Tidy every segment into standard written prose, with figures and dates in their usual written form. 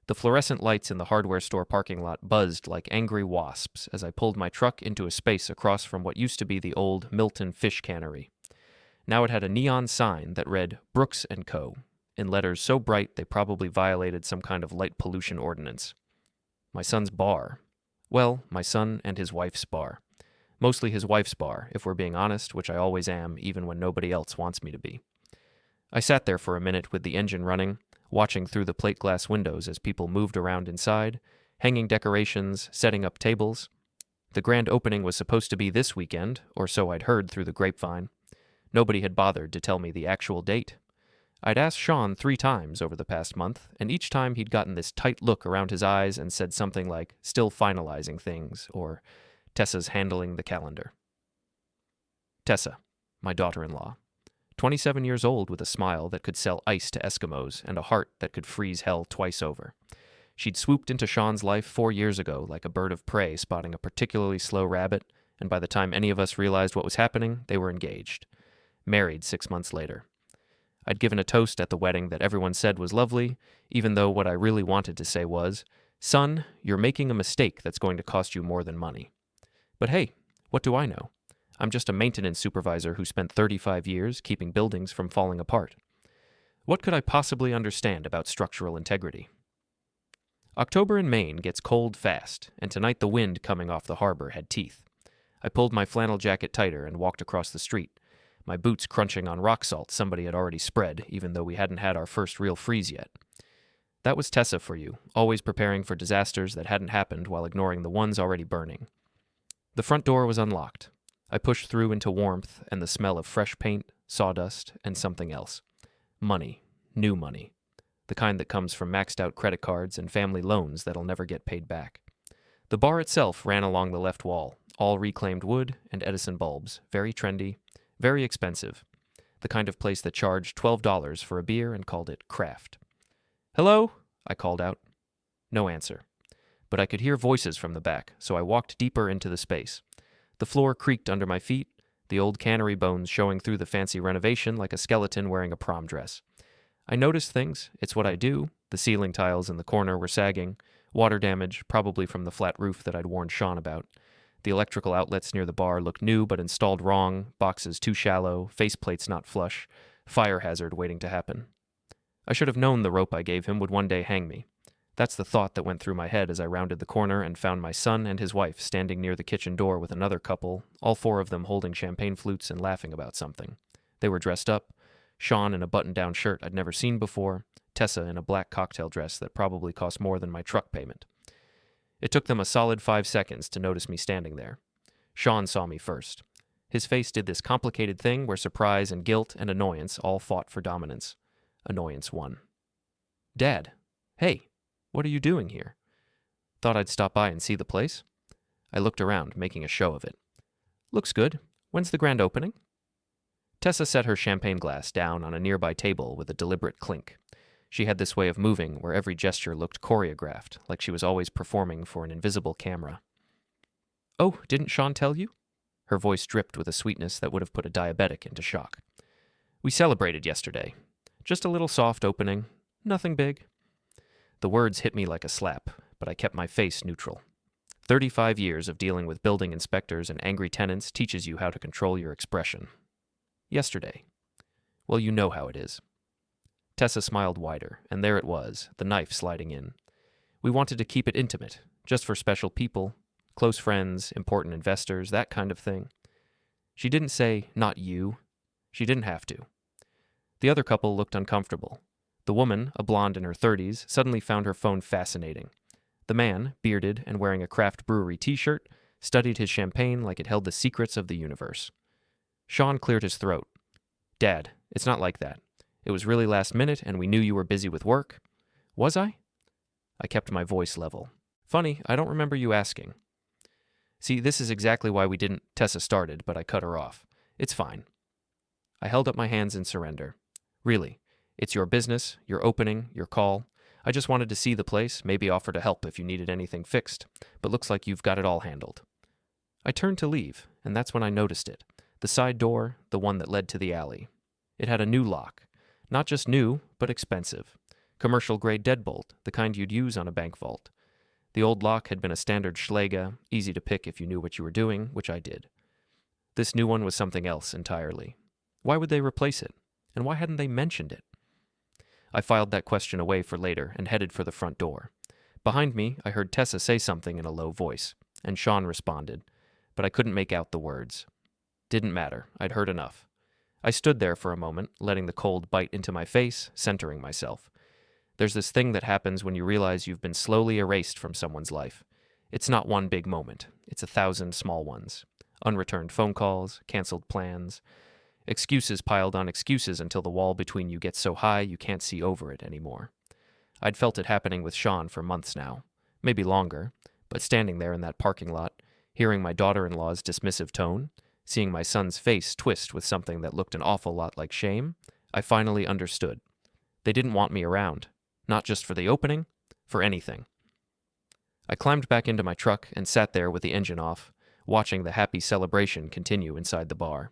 The fluorescent lights in the hardware store parking lot buzzed like angry wasps as I pulled my truck into a space across from what used to be the old Milton fish cannery. Now it had a neon sign that read Brooks & Co., in letters so bright they probably violated some kind of light pollution ordinance. My son's bar. Well, my son and his wife's bar. Mostly his wife's bar, if we're being honest, which I always am, even when nobody else wants me to be. I sat there for a minute with the engine running, watching through the plate glass windows as people moved around inside, hanging decorations, setting up tables. The grand opening was supposed to be this weekend, or so I'd heard through the grapevine. Nobody had bothered to tell me the actual date. I'd asked Sean 3 times over the past month, and each time he'd gotten this tight look around his eyes and said something like, "Still finalizing things," or "Tessa's handling the calendar." Tessa, my daughter-in-law. 27 years old with a smile that could sell ice to Eskimos and a heart that could freeze hell twice over. She'd swooped into Sean's life 4 years ago like a bird of prey spotting a particularly slow rabbit, and by the time any of us realized what was happening, they were engaged. Married 6 months later. I'd given a toast at the wedding that everyone said was lovely, even though what I really wanted to say was, "Son, you're making a mistake that's going to cost you more than money." But hey, what do I know? I'm just a maintenance supervisor who spent 35 years keeping buildings from falling apart. What could I possibly understand about structural integrity? October in Maine gets cold fast, and tonight the wind coming off the harbor had teeth. I pulled my flannel jacket tighter and walked across the street, my boots crunching on rock salt somebody had already spread, even though we hadn't had our first real freeze yet. That was Tessa for you, always preparing for disasters that hadn't happened while ignoring the ones already burning. The front door was unlocked. I pushed through into warmth and the smell of fresh paint, sawdust, and something else. Money. New money. The kind that comes from maxed-out credit cards and family loans that'll never get paid back. The bar itself ran along the left wall, all reclaimed wood and Edison bulbs, very trendy, very expensive. The kind of place that charged $12 for a beer and called it craft. "Hello?" I called out. No answer. But I could hear voices from the back, so I walked deeper into the space. The floor creaked under my feet, the old cannery bones showing through the fancy renovation like a skeleton wearing a prom dress. I noticed things. It's what I do. The ceiling tiles in the corner were sagging. Water damage, probably from the flat roof that I'd warned Sean about. The electrical outlets near the bar looked new but installed wrong, boxes too shallow, faceplates not flush, fire hazard waiting to happen. I should have known the rope I gave him would one day hang me. That's the thought that went through my head as I rounded the corner and found my son and his wife standing near the kitchen door with another couple, all 4 of them holding champagne flutes and laughing about something. They were dressed up, Sean in a button-down shirt I'd never seen before, Tessa in a black cocktail dress that probably cost more than my truck payment. It took them a solid 5 seconds to notice me standing there. Sean saw me first. His face did this complicated thing where surprise and guilt and annoyance all fought for dominance. Annoyance won. "Dad, hey. What are you doing here?" "Thought I'd stop by and see the place." I looked around, making a show of it. "Looks good. When's the grand opening?" Tessa set her champagne glass down on a nearby table with a deliberate clink. She had this way of moving where every gesture looked choreographed, like she was always performing for an invisible camera. "Oh, didn't Sean tell you?" Her voice dripped with a sweetness that would have put a diabetic into shock. "We celebrated yesterday. Just a little soft opening. Nothing big." The words hit me like a slap, but I kept my face neutral. 35 years of dealing with building inspectors and angry tenants teaches you how to control your expression. Yesterday. Well, you know how it is. Tessa smiled wider, and there it was, the knife sliding in. We wanted to keep it intimate, just for special people, close friends, important investors, that kind of thing. She didn't say, "Not you." She didn't have to. The other couple looked uncomfortable. The woman, a blonde in her 30s, suddenly found her phone fascinating. The man, bearded and wearing a craft brewery t-shirt, studied his champagne like it held the secrets of the universe. Sean cleared his throat. "Dad, it's not like that. It was really last minute and we knew you were busy with work." "Was I?" I kept my voice level. "Funny, I don't remember you asking." "See, this is exactly why we didn't," Tessa started, but I cut her off. "It's fine." I held up my hands in surrender. "Really. It's your business, your opening, your call. I just wanted to see the place, maybe offer to help if you needed anything fixed, but looks like you've got it all handled." I turned to leave, and that's when I noticed it. The side door, the one that led to the alley. It had a new lock. Not just new, but expensive. Commercial-grade deadbolt, the kind you'd use on a bank vault. The old lock had been a standard Schläge, easy to pick if you knew what you were doing, which I did. This new one was something else entirely. Why would they replace it? And why hadn't they mentioned it? I filed that question away for later and headed for the front door. Behind me, I heard Tessa say something in a low voice, and Sean responded, but I couldn't make out the words. Didn't matter. I'd heard enough. I stood there for a moment, letting the cold bite into my face, centering myself. There's this thing that happens when you realize you've been slowly erased from someone's life. It's not one big moment. It's 1,000 small ones. Unreturned phone calls, canceled plans, excuses piled on excuses until the wall between you gets so high you can't see over it anymore. I'd felt it happening with Sean for months now, maybe longer, but standing there in that parking lot, hearing my daughter-in-law's dismissive tone, seeing my son's face twist with something that looked an awful lot like shame, I finally understood. They didn't want me around. Not just for the opening, for anything. I climbed back into my truck and sat there with the engine off, watching the happy celebration continue inside the bar.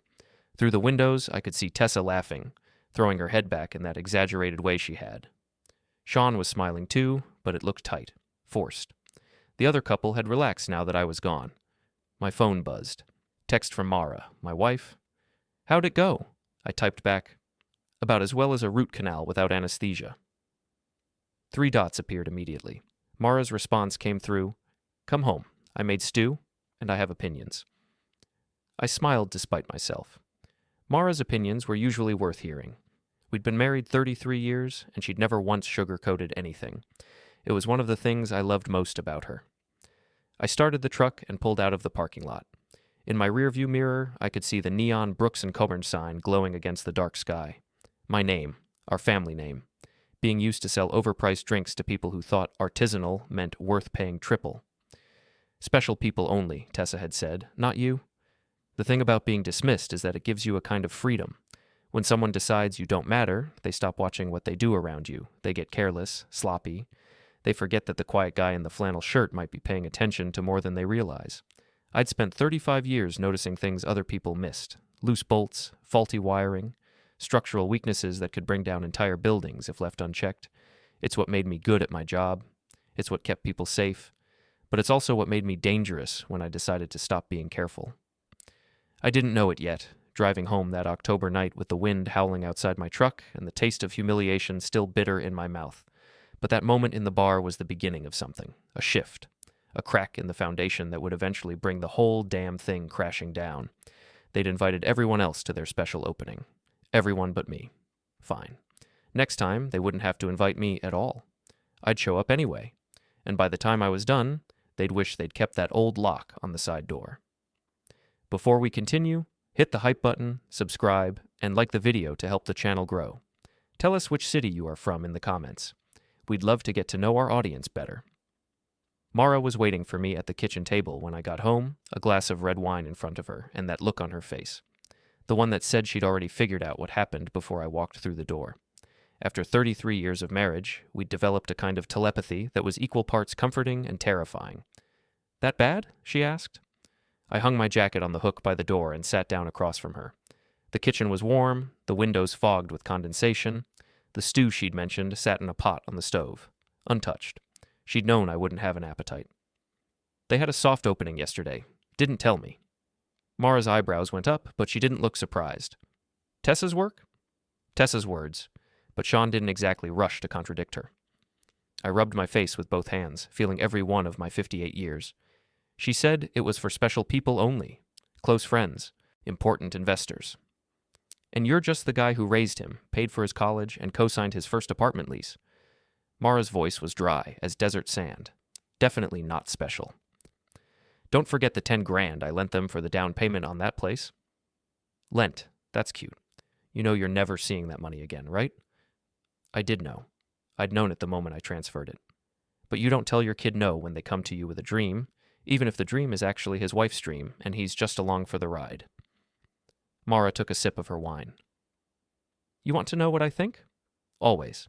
Through the windows, I could see Tessa laughing, throwing her head back in that exaggerated way she had. Sean was smiling too, but it looked tight, forced. The other couple had relaxed now that I was gone. My phone buzzed. Text from Mara, my wife. "How'd it go?" I typed back. "About as well as a root canal without anesthesia." 3 dots appeared immediately. Mara's response came through, "Come home. I made stew, and I have opinions." I smiled despite myself. Mara's opinions were usually worth hearing. We'd been married 33 years, and she'd never once sugar-coated anything. It was one of the things I loved most about her. I started the truck and pulled out of the parking lot. In my rearview mirror, I could see the neon Brooks & Coburn sign glowing against the dark sky. My name, our family name. Being used to sell overpriced drinks to people who thought artisanal meant worth paying triple. Special people only, Tessa had said, not you. The thing about being dismissed is that it gives you a kind of freedom. When someone decides you don't matter, they stop watching what they do around you. They get careless, sloppy. They forget that the quiet guy in the flannel shirt might be paying attention to more than they realize. I'd spent 35 years noticing things other people missed. Loose bolts, faulty wiring, structural weaknesses that could bring down entire buildings if left unchecked. It's what made me good at my job. It's what kept people safe. But it's also what made me dangerous when I decided to stop being careful. I didn't know it yet, driving home that October night with the wind howling outside my truck and the taste of humiliation still bitter in my mouth. But that moment in the bar was the beginning of something, a shift, a crack in the foundation that would eventually bring the whole damn thing crashing down. They'd invited everyone else to their special opening. Everyone but me. Fine. Next time, they wouldn't have to invite me at all. I'd show up anyway. And by the time I was done, they'd wish they'd kept that old lock on the side door. Before we continue, hit the hype button, subscribe, and like the video to help the channel grow. Tell us which city you are from in the comments. We'd love to get to know our audience better. Mara was waiting for me at the kitchen table when I got home, a glass of red wine in front of her, and that look on her face. The one that said she'd already figured out what happened before I walked through the door. After 33 years of marriage, we'd developed a kind of telepathy that was equal parts comforting and terrifying. "That bad?" she asked. I hung my jacket on the hook by the door and sat down across from her. The kitchen was warm, the windows fogged with condensation. The stew she'd mentioned sat in a pot on the stove, untouched. She'd known I wouldn't have an appetite. "They had a soft opening yesterday. Didn't tell me." Mara's eyebrows went up, but she didn't look surprised. "Tessa's work?" Tessa's words, but Sean didn't exactly rush to contradict her. I rubbed my face with both hands, feeling every one of my 58 years. She said it was for special people only, close friends, important investors. "And you're just the guy who raised him, paid for his college, and co-signed his first apartment lease." Mara's voice was dry as desert sand. Definitely not special. "Don't forget the 10 grand I lent them for the down payment on that place." "Lent, that's cute. You know you're never seeing that money again, right?" I did know. I'd known it the moment I transferred it. But you don't tell your kid no when they come to you with a dream, even if the dream is actually his wife's dream and he's just along for the ride. Mara took a sip of her wine. "You want to know what I think?" "Always."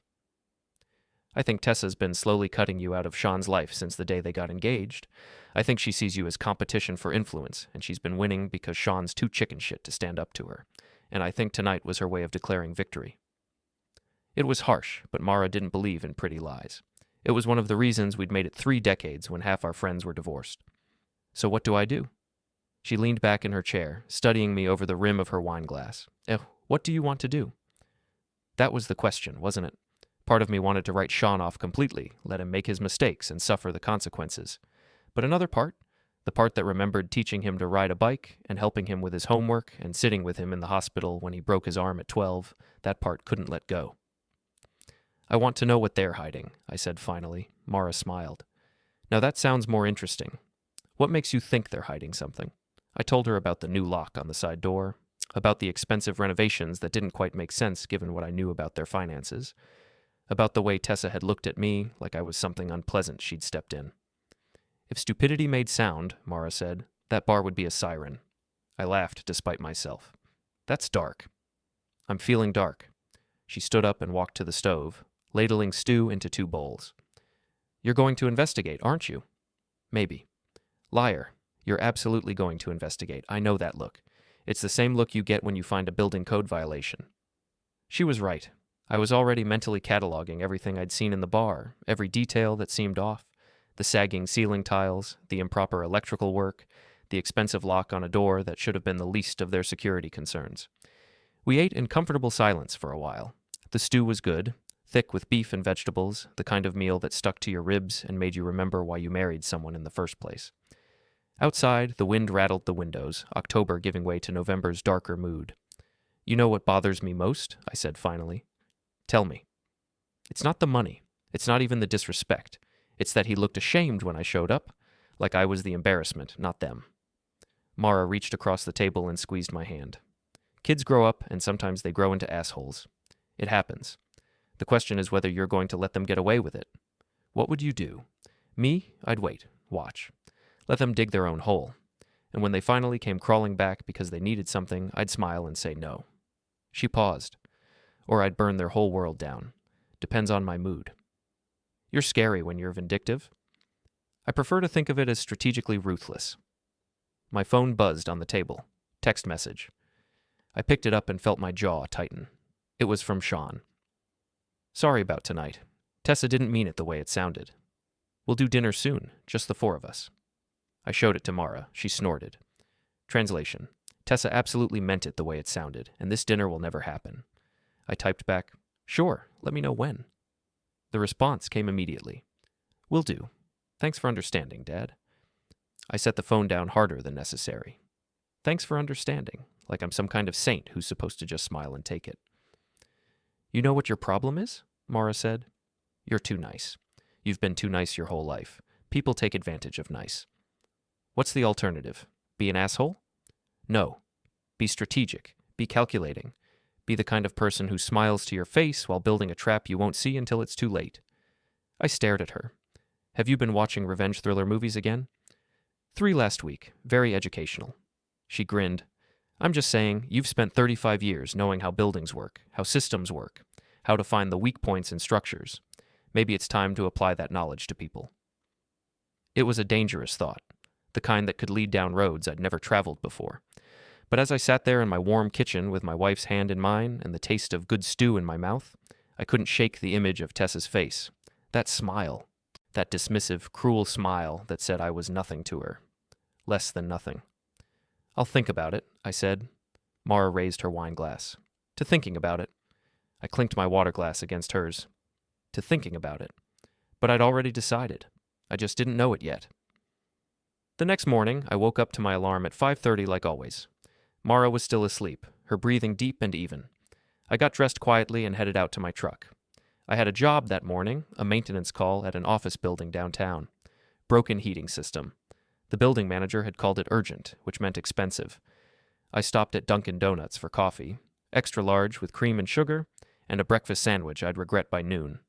"I think Tessa's been slowly cutting you out of Sean's life since the day they got engaged. I think she sees you as competition for influence, and she's been winning because Sean's too chicken shit to stand up to her. And I think tonight was her way of declaring victory." It was harsh, but Mara didn't believe in pretty lies. It was one of the reasons we'd made it 3 decades when half our friends were divorced. So what do I do? She leaned back in her chair, studying me over the rim of her wine glass. What do you want to do? That was the question, wasn't it? Part of me wanted to write Sean off completely, let him make his mistakes and suffer the consequences. But another part, the part that remembered teaching him to ride a bike and helping him with his homework and sitting with him in the hospital when he broke his arm at 12, that part couldn't let go. I want to know what they're hiding, I said finally. Mara smiled. Now that sounds more interesting. What makes you think they're hiding something? I told her about the new lock on the side door, about the expensive renovations that didn't quite make sense given what I knew about their finances, about the way Tessa had looked at me like I was something unpleasant she'd stepped in. If stupidity made sound, Mara said, that bar would be a siren. I laughed despite myself. That's dark. I'm feeling dark. She stood up and walked to the stove, ladling stew into 2 bowls. You're going to investigate, aren't you? Maybe. Liar. You're absolutely going to investigate. I know that look. It's the same look you get when you find a building code violation. She was right. I was already mentally cataloging everything I'd seen in the bar, every detail that seemed off, the sagging ceiling tiles, the improper electrical work, the expensive lock on a door that should have been the least of their security concerns. We ate in comfortable silence for a while. The stew was good, thick with beef and vegetables, the kind of meal that stuck to your ribs and made you remember why you married someone in the first place. Outside, the wind rattled the windows, October giving way to November's darker mood. You know what bothers me most? I said finally. Tell me. It's not the money. It's not even the disrespect. It's that he looked ashamed when I showed up, like I was the embarrassment, not them. Mara reached across the table and squeezed my hand. Kids grow up, and sometimes they grow into assholes. It happens. The question is whether you're going to let them get away with it. What would you do? Me? I'd wait. Watch. Let them dig their own hole. And when they finally came crawling back because they needed something, I'd smile and say no. She paused. Or I'd burn their whole world down. Depends on my mood. You're scary when you're vindictive. I prefer to think of it as strategically ruthless. My phone buzzed on the table. Text message. I picked it up and felt my jaw tighten. It was from Sean. Sorry about tonight. Tessa didn't mean it the way it sounded. We'll do dinner soon, just the 4 of us. I showed it to Mara. She snorted. Translation. Tessa absolutely meant it the way it sounded, and this dinner will never happen. I typed back, Sure, let me know when. The response came immediately. Will do. Thanks for understanding, Dad. I set the phone down harder than necessary. Thanks for understanding, like I'm some kind of saint who's supposed to just smile and take it. You know what your problem is? Mara said. You're too nice. You've been too nice your whole life. People take advantage of nice. What's the alternative? Be an asshole? No. Be strategic. Be calculating. Be the kind of person who smiles to your face while building a trap you won't see until it's too late. I stared at her. Have you been watching revenge thriller movies again? 3 last week. Very educational. She grinned. I'm just saying, you've spent 35 years knowing how buildings work, how systems work, how to find the weak points in structures. Maybe it's time to apply that knowledge to people. It was a dangerous thought, the kind that could lead down roads I'd never traveled before. But as I sat there in my warm kitchen with my wife's hand in mine and the taste of good stew in my mouth, I couldn't shake the image of Tessa's face. That smile. That dismissive, cruel smile that said I was nothing to her. Less than nothing. I'll think about it, I said. Mara raised her wine glass. To thinking about it. I clinked my water glass against hers. To thinking about it. But I'd already decided. I just didn't know it yet. The next morning, I woke up to my alarm at 5:30 like always. Mara was still asleep, her breathing deep and even. I got dressed quietly and headed out to my truck. I had a job that morning, a maintenance call at an office building downtown. Broken heating system. The building manager had called it urgent, which meant expensive. I stopped at Dunkin' Donuts for coffee, extra large with cream and sugar, and a breakfast sandwich I'd regret by noon.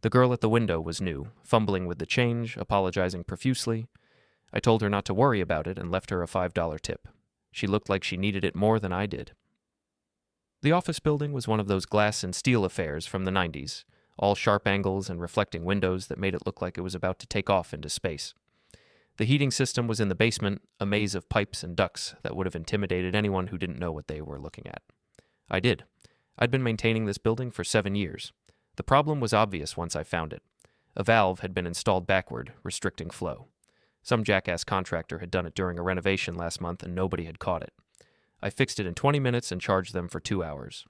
The girl at the window was new, fumbling with the change, apologizing profusely. I told her not to worry about it and left her a $5 tip. She looked like she needed it more than I did. The office building was one of those glass and steel affairs from the 90s, all sharp angles and reflecting windows that made it look like it was about to take off into space. The heating system was in the basement, a maze of pipes and ducts that would have intimidated anyone who didn't know what they were looking at. I did. I'd been maintaining this building for 7 years. The problem was obvious once I found it. A valve had been installed backward, restricting flow. Some jackass contractor had done it during a renovation last month and nobody had caught it. I fixed it in 20 minutes and charged them for 2 hours.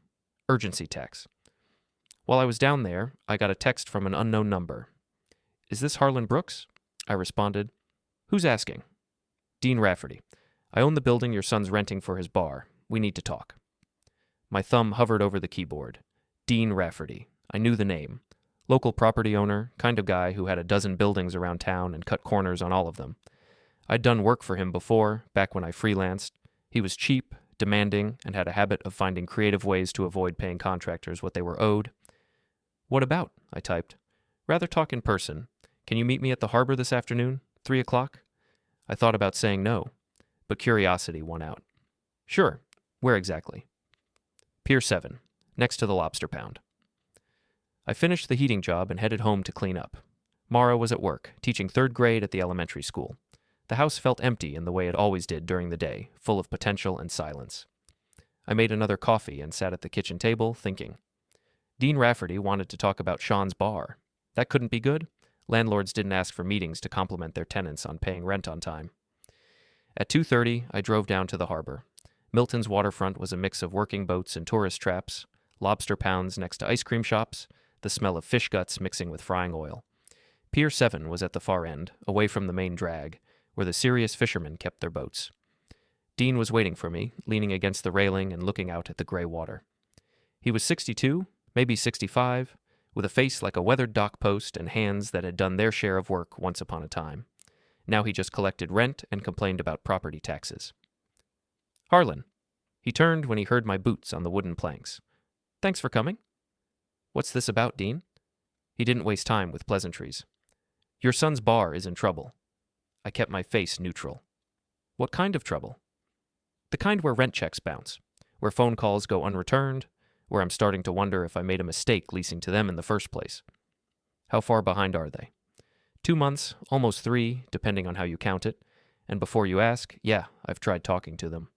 Urgency tax. While I was down there, I got a text from an unknown number. "Is this Harlan Brooks?" I responded. "Who's asking?" "Dean Rafferty. I own the building your son's renting for his bar. We need to talk." My thumb hovered over the keyboard. Dean Rafferty. I knew the name. Local property owner, kind of guy who had a dozen buildings around town and cut corners on all of them. I'd done work for him before, back when I freelanced. He was cheap, demanding, and had a habit of finding creative ways to avoid paying contractors what they were owed. "What about?" I typed. "Rather talk in person. Can you meet me at the harbor this afternoon? 3 o'clock? I thought about saying no, but curiosity won out. "Sure. Where exactly?" "Pier 7, next to the Lobster Pound." I finished the heating job and headed home to clean up. Mara was at work, teaching 3rd grade at the elementary school. The house felt empty in the way it always did during the day, full of potential and silence. I made another coffee and sat at the kitchen table, thinking. Dean Rafferty wanted to talk about Sean's bar. That couldn't be good. Landlords didn't ask for meetings to compliment their tenants on paying rent on time. At 2:30, I drove down to the harbor. Milton's waterfront was a mix of working boats and tourist traps, lobster pounds next to ice cream shops, the smell of fish guts mixing with frying oil. Pier 7 was at the far end, away from the main drag, where the serious fishermen kept their boats. Dean was waiting for me, leaning against the railing and looking out at the gray water. He was 62, maybe 65, with a face like a weathered dock post and hands that had done their share of work once upon a time. Now he just collected rent and complained about property taxes. "Harlan." He turned when he heard my boots on the wooden planks. "Thanks for coming." "What's this about, Dean?" He didn't waste time with pleasantries. "Your son's bar is in trouble." I kept my face neutral. "What kind of trouble?" "The kind where rent checks bounce, where phone calls go unreturned, where I'm starting to wonder if I made a mistake leasing to them in the first place." "How far behind are they?" 2 months, almost 3, depending on how you count it. And before you ask, yeah, I've tried talking to them.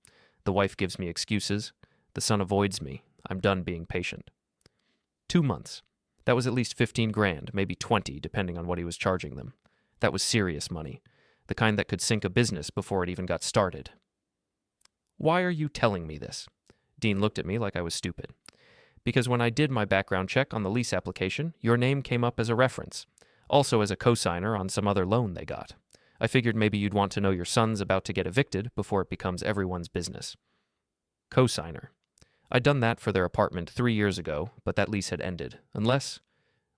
The wife gives me excuses. The son avoids me. I'm done being patient. 2 months. That was at least 15 grand, maybe 20, depending on what he was charging them. That was serious money. The kind that could sink a business before it even got started. "Why are you telling me this?" Dean looked at me like I was stupid. "Because when I did my background check on the lease application, your name came up as a reference. Also as a co-signer on some other loan they got. I figured maybe you'd want to know your son's about to get evicted before it becomes everyone's business." Co-signer. I'd done that for their apartment 3 years ago, but that lease had ended. Unless...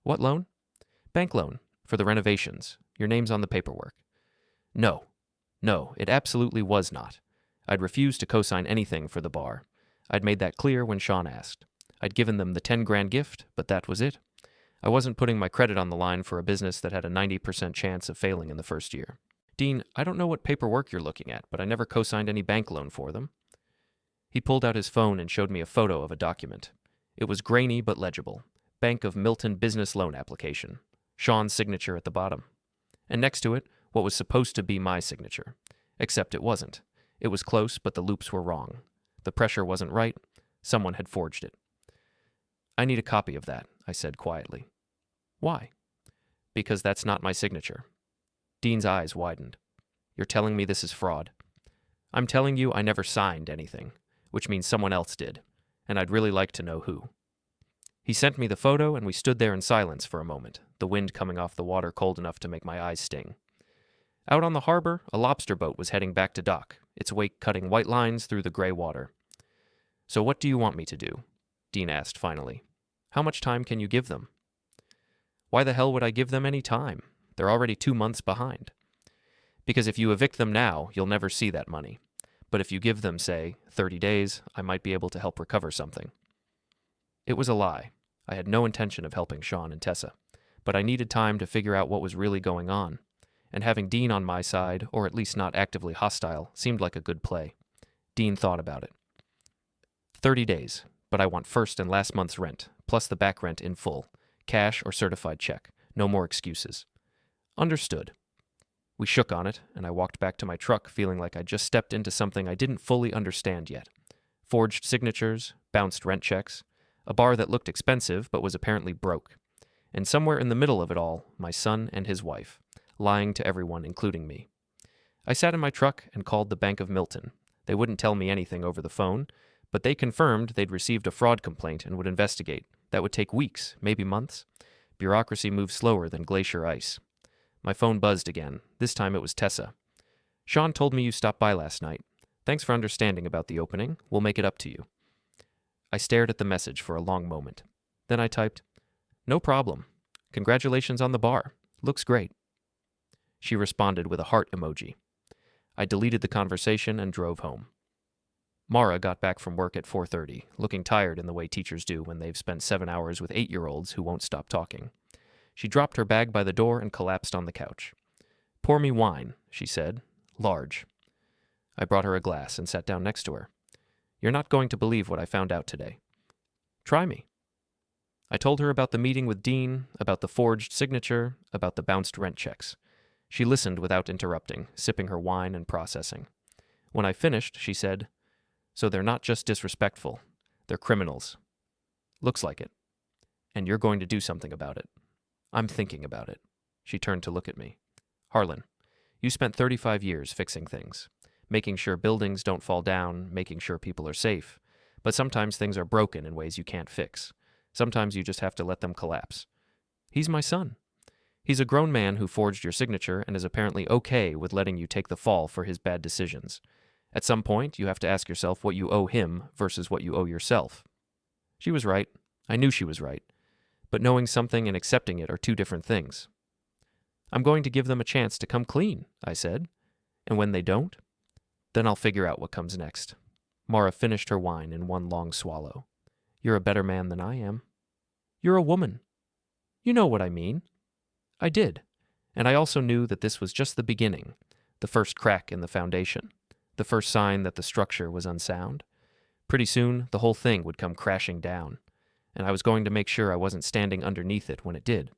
What loan? Bank loan. For the renovations. Your name's on the paperwork. No, it absolutely was not. I'd refused to co-sign anything for the bar. I'd made that clear when Sean asked. I'd given them the 10 grand gift, but that was it. I wasn't putting my credit on the line for a business that had a 90% chance of failing in the first year. "Dean, I don't know what paperwork you're looking at, but I never co-signed any bank loan for them." He pulled out his phone and showed me a photo of a document. It was grainy but legible. Bank of Milton business loan application. Sean's signature at the bottom. And next to it, what was supposed to be my signature. Except it wasn't. It was close, but the loops were wrong. The pressure wasn't right. Someone had forged it. "I need a copy of that," I said quietly. "Why?" "Because that's not my signature." Dean's eyes widened. "You're telling me this is fraud?" "I'm telling you I never signed anything, which means someone else did, and I'd really like to know who." He sent me the photo, and we stood there in silence for a moment, the wind coming off the water cold enough to make my eyes sting. Out on the harbor, a lobster boat was heading back to dock, its wake cutting white lines through the gray water. "So what do you want me to do?" Dean asked finally. "How much time can you give them?" "Why the hell would I give them any time? They're already 2 months behind." "Because if you evict them now, you'll never see that money. But if you give them, say, 30 days, I might be able to help recover something." It was a lie. I had no intention of helping Sean and Tessa, but I needed time to figure out what was really going on, and having Dean on my side, or at least not actively hostile, seemed like a good play. Dean thought about it. 30 days, but I want first and last month's rent, plus the back rent in full, cash or certified check, no more excuses. Understood. We shook on it, and I walked back to my truck feeling like I'd just stepped into something I didn't fully understand yet. Forged signatures, bounced rent checks. A bar that looked expensive but was apparently broke. And somewhere in the middle of it all, my son and his wife, lying to everyone, including me. I sat in my truck and called the Bank of Milton. They wouldn't tell me anything over the phone, but they confirmed they'd received a fraud complaint and would investigate. That would take weeks, maybe months. Bureaucracy moves slower than glacier ice. My phone buzzed again. This time it was Tessa. Sean told me you stopped by last night. Thanks for understanding about the opening. We'll make it up to you. I stared at the message for a long moment. Then I typed, "No problem. Congratulations on the bar. Looks great." She responded with a heart emoji. I deleted the conversation and drove home. Mara got back from work at 4:30, looking tired in the way teachers do when they've spent 7 hours with 8-year-olds who won't stop talking. She dropped her bag by the door and collapsed on the couch. "Pour me wine," she said. "Large." I brought her a glass and sat down next to her. "You're not going to believe what I found out today." "Try me." I told her about the meeting with Dean, about the forged signature, about the bounced rent checks. She listened without interrupting, sipping her wine and processing. When I finished, she said, "So they're not just disrespectful, they're criminals." "Looks like it. And you're going to do something about it." "I'm thinking about it." She turned to look at me. "Harlan, you spent 35 years fixing things, making sure buildings don't fall down, making sure people are safe. But sometimes things are broken in ways you can't fix. Sometimes you just have to let them collapse. He's my son. He's a grown man who forged your signature and is apparently okay with letting you take the fall for his bad decisions. At some point, you have to ask yourself what you owe him versus what you owe yourself." She was right. I knew she was right. But knowing something and accepting it are two different things. "I'm going to give them a chance to come clean," I said. "And when they don't, then I'll figure out what comes next." Mara finished her wine in one long swallow. "You're a better man than I am." "You're a woman." "You know what I mean." I did. And I also knew that this was just the beginning, the first crack in the foundation, the first sign that the structure was unsound. Pretty soon, the whole thing would come crashing down, and I was going to make sure I wasn't standing underneath it when it did.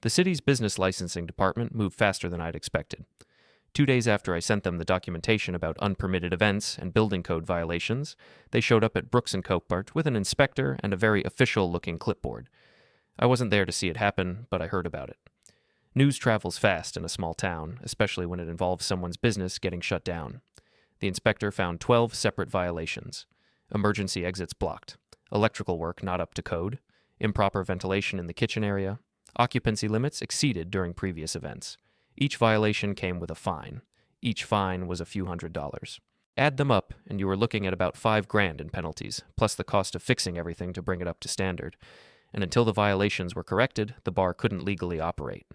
The city's business licensing department moved faster than I'd expected. 2 days after I sent them the documentation about unpermitted events and building code violations, they showed up at Brooks & Copart with an inspector and a very official-looking clipboard. I wasn't there to see it happen, but I heard about it. News travels fast in a small town, especially when it involves someone's business getting shut down. The inspector found 12 separate violations. Emergency exits blocked, electrical work not up to code, improper ventilation in the kitchen area, occupancy limits exceeded during previous events. Each violation came with a fine. Each fine was a few $100s. Add them up, and you were looking at about $5,000 in penalties, plus the cost of fixing everything to bring it up to standard. And until the violations were corrected, the bar couldn't legally operate.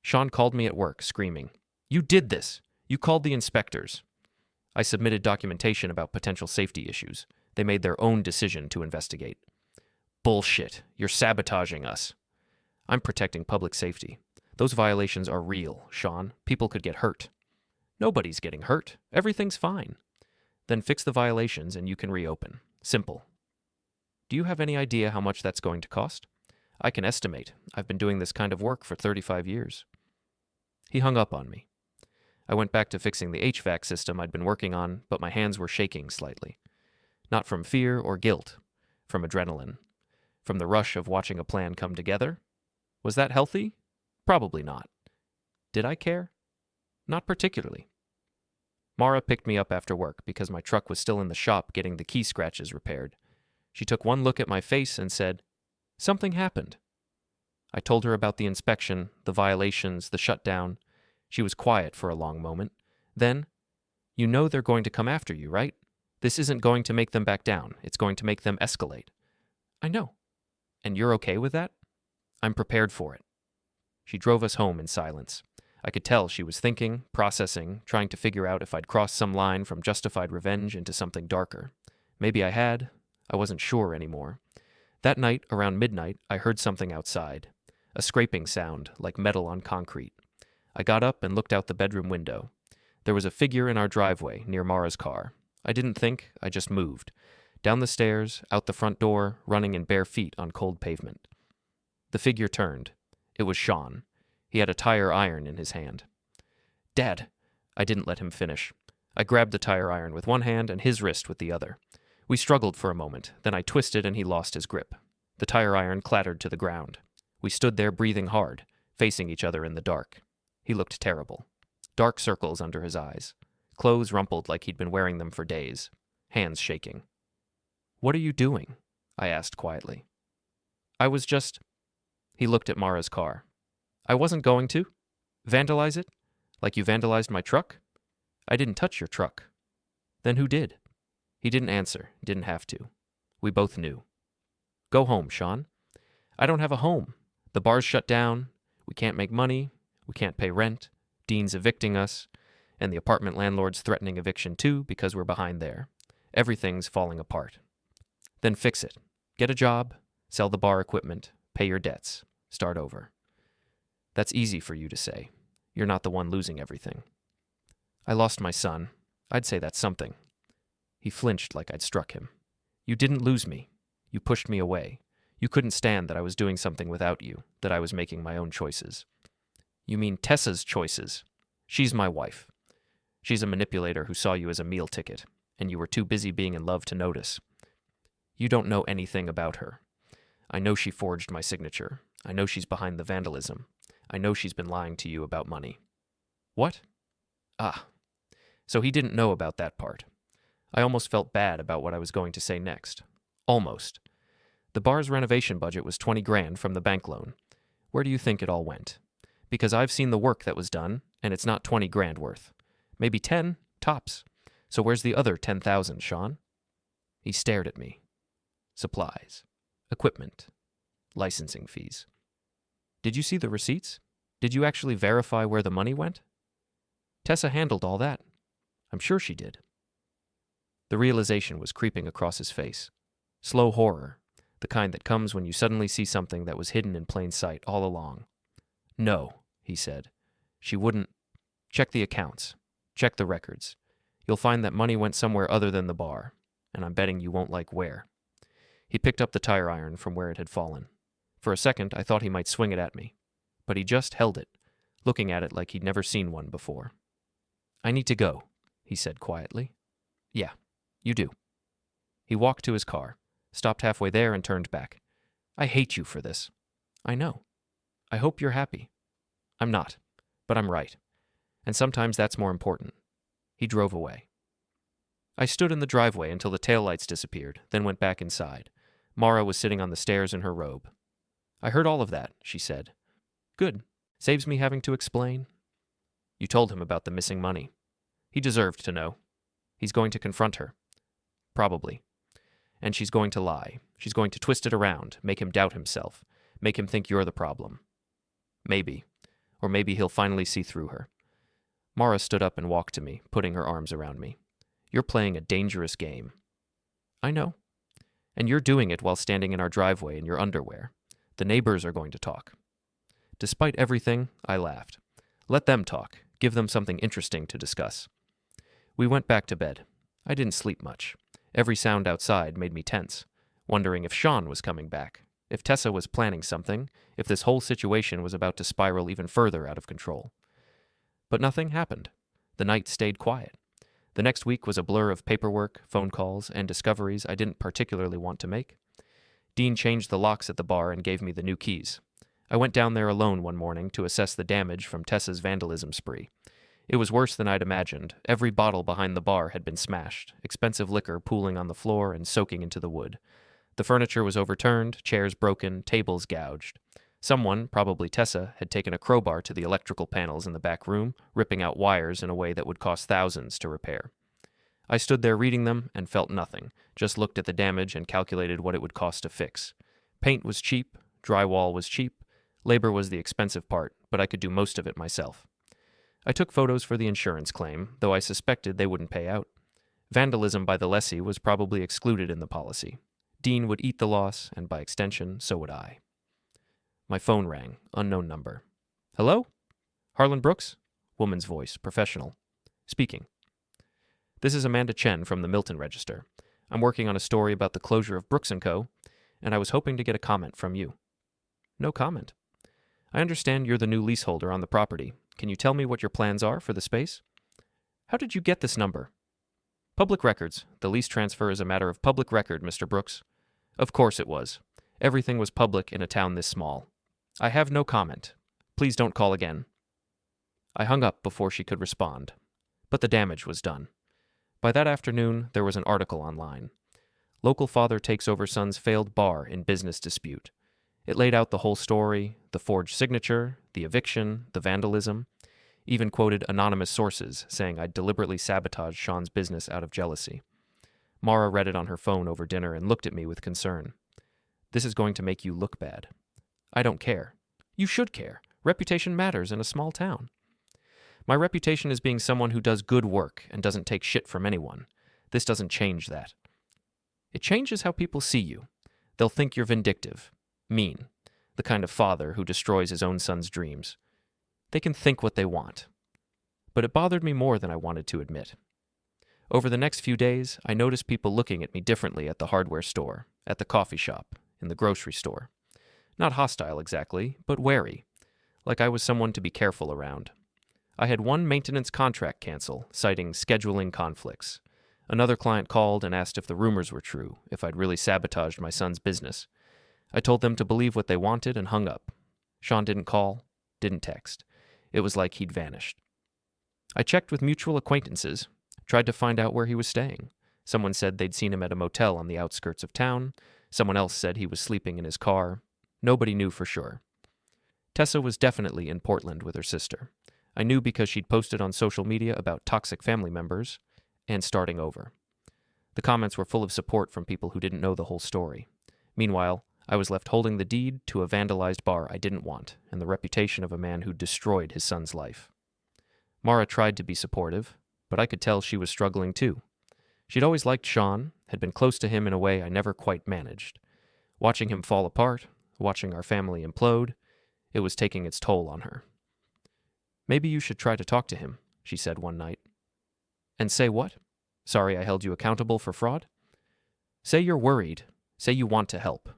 Sean called me at work, screaming, "You did this! You called the inspectors!" I submitted documentation about potential safety issues. They made their own decision to investigate. "Bullshit! You're sabotaging us!" "I'm protecting public safety. Those violations are real, Sean. People could get hurt." "Nobody's getting hurt. Everything's fine." "Then fix the violations and you can reopen. Simple." "Do you have any idea how much that's going to cost?" "I can estimate. I've been doing this kind of work for 35 years. He hung up on me. I went back to fixing the HVAC system I'd been working on, but my hands were shaking slightly. Not from fear or guilt, from adrenaline. From the rush of watching a plan come together. Was that healthy? Probably not. Did I care? Not particularly. Mara picked me up after work because my truck was still in the shop getting the key scratches repaired. She took one look at my face and said, "Something happened." I told her about the inspection, the violations, the shutdown. She was quiet for a long moment. Then, "You know they're going to come after you, right? This isn't going to make them back down. It's going to make them escalate." "I know." "And you're okay with that?" "I'm prepared for it." She drove us home in silence. I could tell she was thinking, processing, trying to figure out if I'd crossed some line from justified revenge into something darker. Maybe I had. I wasn't sure anymore. That night, around midnight, I heard something outside. A scraping sound, like metal on concrete. I got up and looked out the bedroom window. There was a figure in our driveway, near Mara's car. I didn't think, I just moved. Down the stairs, out the front door, running in bare feet on cold pavement. The figure turned. It was Sean. He had a tire iron in his hand. "Dad!" I didn't let him finish. I grabbed the tire iron with one hand and his wrist with the other. We struggled for a moment, then I twisted and he lost his grip. The tire iron clattered to the ground. We stood there breathing hard, facing each other in the dark. He looked terrible. Dark circles under his eyes. Clothes rumpled like he'd been wearing them for days. Hands shaking. "What are you doing?" I asked quietly. "I was just—" He looked at Mara's car. "I wasn't going to. Vandalize it? Like you vandalized my truck? I didn't touch your truck." "Then who did?" He didn't answer, didn't have to. We both knew. "Go home, Sean." "I don't have a home. The bar's shut down. We can't make money. We can't pay rent. Dean's evicting us. And the apartment landlord's threatening eviction too because we're behind there. Everything's falling apart." "Then fix it. Get a job, sell the bar equipment, pay your debts, start over." "That's easy for you to say. You're not the one losing everything." "I lost my son. I'd say that's something." He flinched like I'd struck him. "You didn't lose me. You pushed me away. You couldn't stand that I was doing something without you, that I was making my own choices." "You mean Tessa's choices? She's my wife. She's a manipulator who saw you as a meal ticket, and you were too busy being in love to notice. You don't know anything about her. I know she forged my signature. I know she's behind the vandalism. I know she's been lying to you about money." "What?" "Ah. So he didn't know about that part." I almost felt bad about what I was going to say next. Almost. The bar's renovation budget was $20,000 from the bank loan. Where do you think it all went? Because I've seen the work that was done, and it's not $20,000 worth. Maybe 10, tops. So where's the other 10,000, Sean? He stared at me. Supplies. Equipment. Licensing fees. "Did you see the receipts? Did you actually verify where the money went?" "Tessa handled all that." "I'm sure she did." The realization was creeping across his face. Slow horror, the kind that comes when you suddenly see something that was hidden in plain sight all along. "No," he said. "She wouldn't. Check the accounts. Check the records. You'll find that money went somewhere other than the bar, and I'm betting you won't like where." He picked up the tire iron from where it had fallen. For a second, I thought he might swing it at me, but he just held it, looking at it like he'd never seen one before. "I need to go," he said quietly. "Yeah, you do." He walked to his car, stopped halfway there and turned back. "I hate you for this." "I know. I hope you're happy." "I'm not, but I'm right. And sometimes that's more important." He drove away. I stood in the driveway until the taillights disappeared, then went back inside. Mara was sitting on the stairs in her robe. "I heard all of that," she said. "Good. Saves me having to explain." "You told him about the missing money." "He deserved to know. He's going to confront her." "Probably. And she's going to lie. She's going to twist it around, make him doubt himself, make him think you're the problem." "Maybe. Or maybe he'll finally see through her." Mara stood up and walked to me, putting her arms around me. "You're playing a dangerous game." "I know. And you're doing it while standing in our driveway in your underwear. The neighbors are going to talk." Despite everything, I laughed. Let them talk. Give them something interesting to discuss. We went back to bed. I didn't sleep much. Every sound outside made me tense, wondering if Sean was coming back, if Tessa was planning something, if this whole situation was about to spiral even further out of control. But nothing happened. The night stayed quiet. The next week was a blur of paperwork, phone calls, and discoveries I didn't particularly want to make. Dean changed the locks at the bar and gave me the new keys. I went down there alone one morning to assess the damage from Tessa's vandalism spree. It was worse than I'd imagined. Every bottle behind the bar had been smashed, expensive liquor pooling on the floor and soaking into the wood. The furniture was overturned, chairs broken, tables gouged. Someone, probably Tessa, had taken a crowbar to the electrical panels in the back room, ripping out wires in a way that would cost thousands to repair. I stood there reading them and felt nothing, just looked at the damage and calculated what it would cost to fix. Paint was cheap, drywall was cheap, labor was the expensive part, but I could do most of it myself. I took photos for the insurance claim, though I suspected they wouldn't pay out. Vandalism by the lessee was probably excluded in the policy. Dean would eat the loss, and by extension, so would I. My phone rang, unknown number. "Hello? Harlan Brooks?" Woman's voice, professional. "Speaking." "This is Amanda Chen from the Milton Register. I'm working on a story about the closure of Brooks & Co., and I was hoping to get a comment from you." "No comment." "I understand you're the new leaseholder on the property. Can you tell me what your plans are for the space?" "How did you get this number?" Public records. The lease transfer is a matter of public record, Mr. Brooks. Of course it was. Everything was public in a town this small. I have no comment. Please don't call again. I hung up before she could respond. But the damage was done. By that afternoon, there was an article online. Local father takes over son's failed bar in business dispute. It laid out the whole story, the forged signature, the eviction, the vandalism, even quoted anonymous sources saying I'd deliberately sabotaged Sean's business out of jealousy. Mara read it on her phone over dinner and looked at me with concern. This is going to make you look bad. I don't care. You should care. Reputation matters in a small town. My reputation is being someone who does good work and doesn't take shit from anyone. This doesn't change that. It changes how people see you. They'll think you're vindictive, mean, the kind of father who destroys his own son's dreams. They can think what they want. But it bothered me more than I wanted to admit. Over the next few days, I noticed people looking at me differently at the hardware store, at the coffee shop, in the grocery store. Not hostile exactly, but wary, like I was someone to be careful around. I had one maintenance contract cancel, citing scheduling conflicts. Another client called and asked if the rumors were true, if I'd really sabotaged my son's business. I told them to believe what they wanted and hung up. Sean didn't call, didn't text. It was like he'd vanished. I checked with mutual acquaintances, tried to find out where he was staying. Someone said they'd seen him at a motel on the outskirts of town. Someone else said he was sleeping in his car. Nobody knew for sure. Tessa was definitely in Portland with her sister. I knew because she'd posted on social media about toxic family members and starting over. The comments were full of support from people who didn't know the whole story. Meanwhile, I was left holding the deed to a vandalized bar I didn't want and the reputation of a man who destroyed his son's life. Mara tried to be supportive, but I could tell she was struggling too. She'd always liked Sean, had been close to him in a way I never quite managed. Watching him fall apart, watching our family implode, it was taking its toll on her. Maybe you should try to talk to him, she said one night. And say what? Sorry I held you accountable for fraud? Say you're worried. Say you want to help.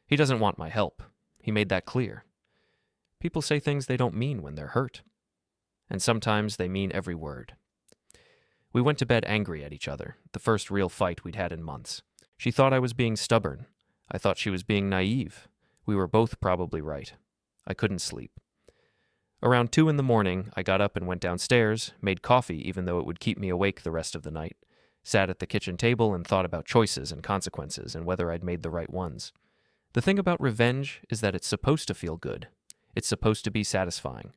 He doesn't want my help. He made that clear. People say things they don't mean when they're hurt. And sometimes they mean every word. We went to bed angry at each other, the first real fight we'd had in months. She thought I was being stubborn. I thought she was being naive. We were both probably right. I couldn't sleep. Around 2 a.m, I got up and went downstairs, made coffee even though it would keep me awake the rest of the night, sat at the kitchen table and thought about choices and consequences and whether I'd made the right ones. The thing about revenge is that it's supposed to feel good. It's supposed to be satisfying.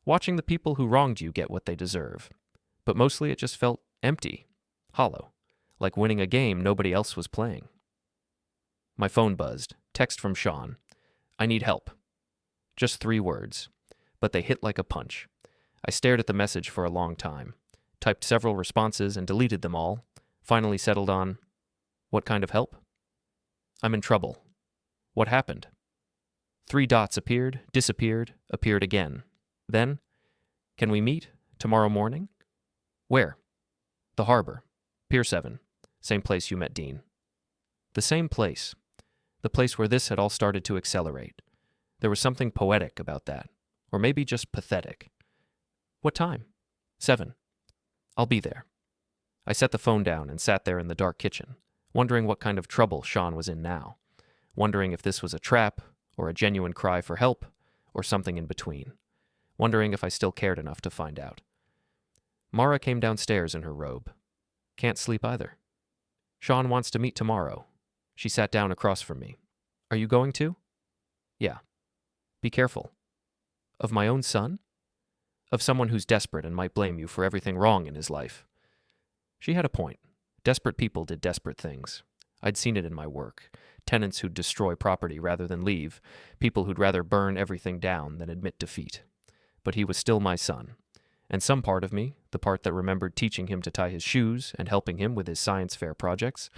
Watching the people who wronged you get what they deserve. But mostly it just felt empty, hollow, like winning a game nobody else was playing. My phone buzzed. Text from Sean. I need help. Just 3 words. But they hit like a punch. I stared at the message for a long time, typed several responses and deleted them all, finally settled on, what kind of help? I'm in trouble. What happened? 3 dots appeared, disappeared, appeared again. Then, can we meet tomorrow morning? Where? The harbor. Pier 7. Same place you met Dean. The same place. The place where this had all started to accelerate. There was something poetic about that. Or maybe just pathetic. What time? 7. I'll be there. I set the phone down and sat there in the dark kitchen, wondering what kind of trouble Sean was in now, wondering if this was a trap, or a genuine cry for help, or something in between, wondering if I still cared enough to find out. Mara came downstairs in her robe. Can't sleep either. Sean wants to meet tomorrow. She sat down across from me. Are you going to? Yeah. Be careful. Of my own son? Of someone who's desperate and might blame you for everything wrong in his life. She had a point. Desperate people did desperate things. I'd seen it in my work. Tenants who'd destroy property rather than leave. People who'd rather burn everything down than admit defeat. But he was still my son. And some part of me, the part that remembered teaching him to tie his shoes and helping him with his science fair projects,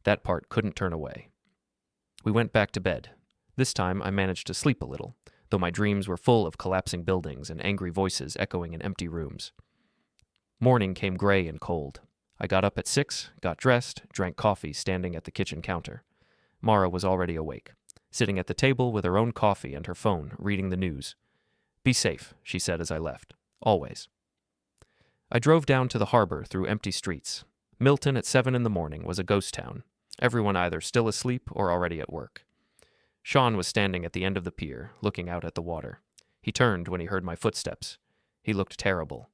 that part couldn't turn away. We went back to bed. This time I managed to sleep a little, though my dreams were full of collapsing buildings and angry voices echoing in empty rooms. Morning came gray and cold. I got up at 6, got dressed, drank coffee standing at the kitchen counter. Mara was already awake, sitting at the table with her own coffee and her phone, reading the news. Be safe, she said as I left. Always. I drove down to the harbor through empty streets. Milton at 7 in the morning was a ghost town, everyone either still asleep or already at work. Sean was standing at the end of the pier, looking out at the water. He turned when he heard my footsteps. He looked terrible.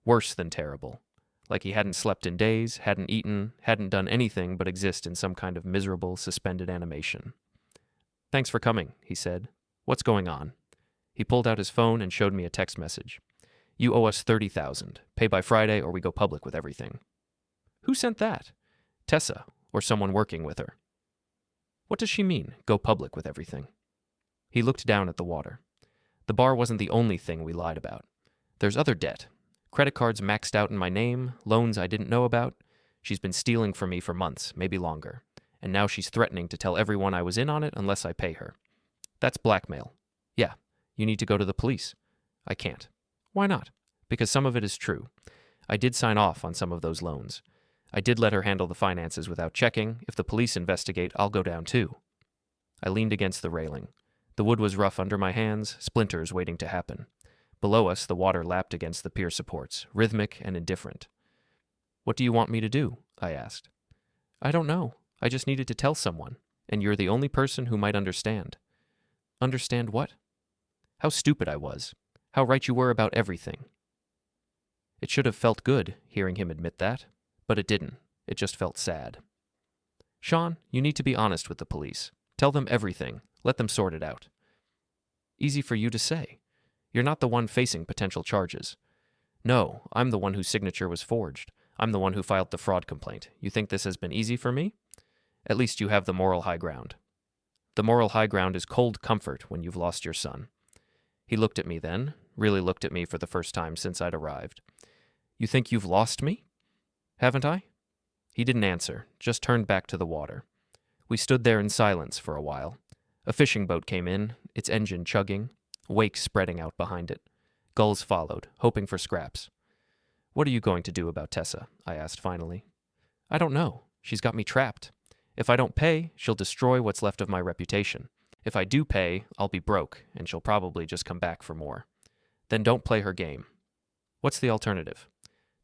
Worse than terrible. Like he hadn't slept in days, hadn't eaten, hadn't done anything but exist in some kind of miserable, suspended animation. "Thanks for coming," he said. "What's going on?" He pulled out his phone and showed me a text message. "You owe us $30,000. Pay by Friday or we go public with everything." Who sent that? Tessa, or someone working with her. What does she mean, go public with everything? He looked down at the water. The bar wasn't the only thing we lied about. There's other debt. Credit cards maxed out in my name, loans I didn't know about. She's been stealing from me for months, maybe longer. And now she's threatening to tell everyone I was in on it unless I pay her. That's blackmail. Yeah, you need to go to the police. I can't. Why not? Because some of it is true. I did sign off on some of those loans. I did let her handle the finances without checking. If the police investigate, I'll go down too. I leaned against the railing. The wood was rough under my hands, splinters waiting to happen. Below us, the water lapped against the pier supports, rhythmic and indifferent. "What do you want me to do?" I asked. "I don't know. I just needed to tell someone, and you're the only person who might understand." Understand what? How stupid I was. How right you were about everything. It should have felt good, hearing him admit that, but it didn't. It just felt sad. "Sean, you need to be honest with the police. Tell them everything. Let them sort it out." Easy for you to say. You're not the one facing potential charges. No, I'm the one whose signature was forged. I'm the one who filed the fraud complaint. You think this has been easy for me? At least you have the moral high ground. The moral high ground is cold comfort when you've lost your son. He looked at me then, really looked at me for the first time since I'd arrived. "You think you've lost me? Haven't I?" He didn't answer, just turned back to the water. We stood there in silence for a while. A fishing boat came in, its engine chugging, wake spreading out behind it. Gulls followed, hoping for scraps. "What are you going to do about Tessa?" I asked finally. "I don't know. She's got me trapped. If I don't pay, she'll destroy what's left of my reputation. If I do pay, I'll be broke, and she'll probably just come back for more. Then don't play her game. What's the alternative?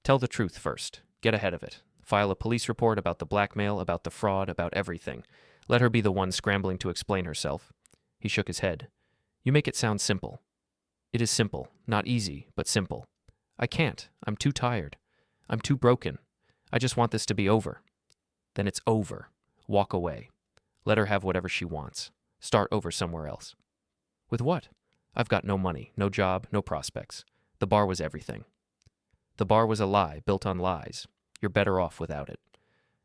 Tell the truth first. Get ahead of it. File a police report about the blackmail, about the fraud, about everything. Let her be the one scrambling to explain herself." He shook his head. "You make it sound simple." "It is simple. Not easy, but simple. I can't. I'm too tired. I'm too broken. I just want this to be over." "Then it's over. Walk away. Let her have whatever she wants. Start over somewhere else." "With what? I've got no money, no job, no prospects. The bar was everything." "The bar was a lie built on lies. You're better off without it,"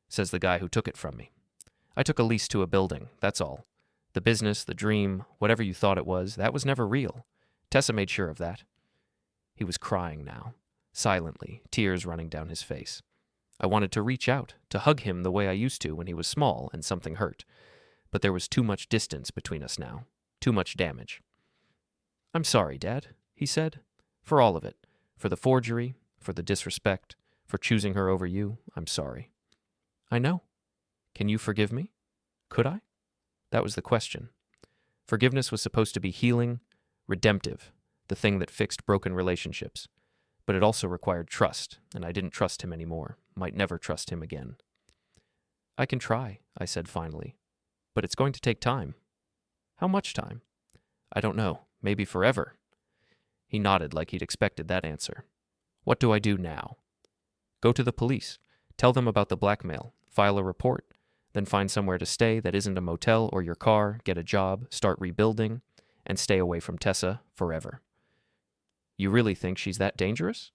says the guy who took it from me. "I took a lease to a building, that's all. The business, the dream, whatever you thought it was, that was never real. Tessa made sure of that." He was crying now, silently, tears running down his face. I wanted to reach out, to hug him the way I used to when he was small and something hurt. But there was too much distance between us now, too much damage. "I'm sorry, Dad," he said. "For all of it. For the forgery, for the disrespect, for choosing her over you, I'm sorry." "I know. Can you forgive me? Could I?" That was the question. Forgiveness was supposed to be healing, redemptive, the thing that fixed broken relationships. But it also required trust, and I didn't trust him anymore, might never trust him again. "I can try," I said finally. "But it's going to take time." "How much time?" "I don't know. Maybe forever." He nodded like he'd expected that answer. "What do I do now?" "Go to the police. Tell them about the blackmail. File a report. Then find somewhere to stay that isn't a motel or your car, get a job, start rebuilding, and stay away from Tessa forever." "You really think she's that dangerous?"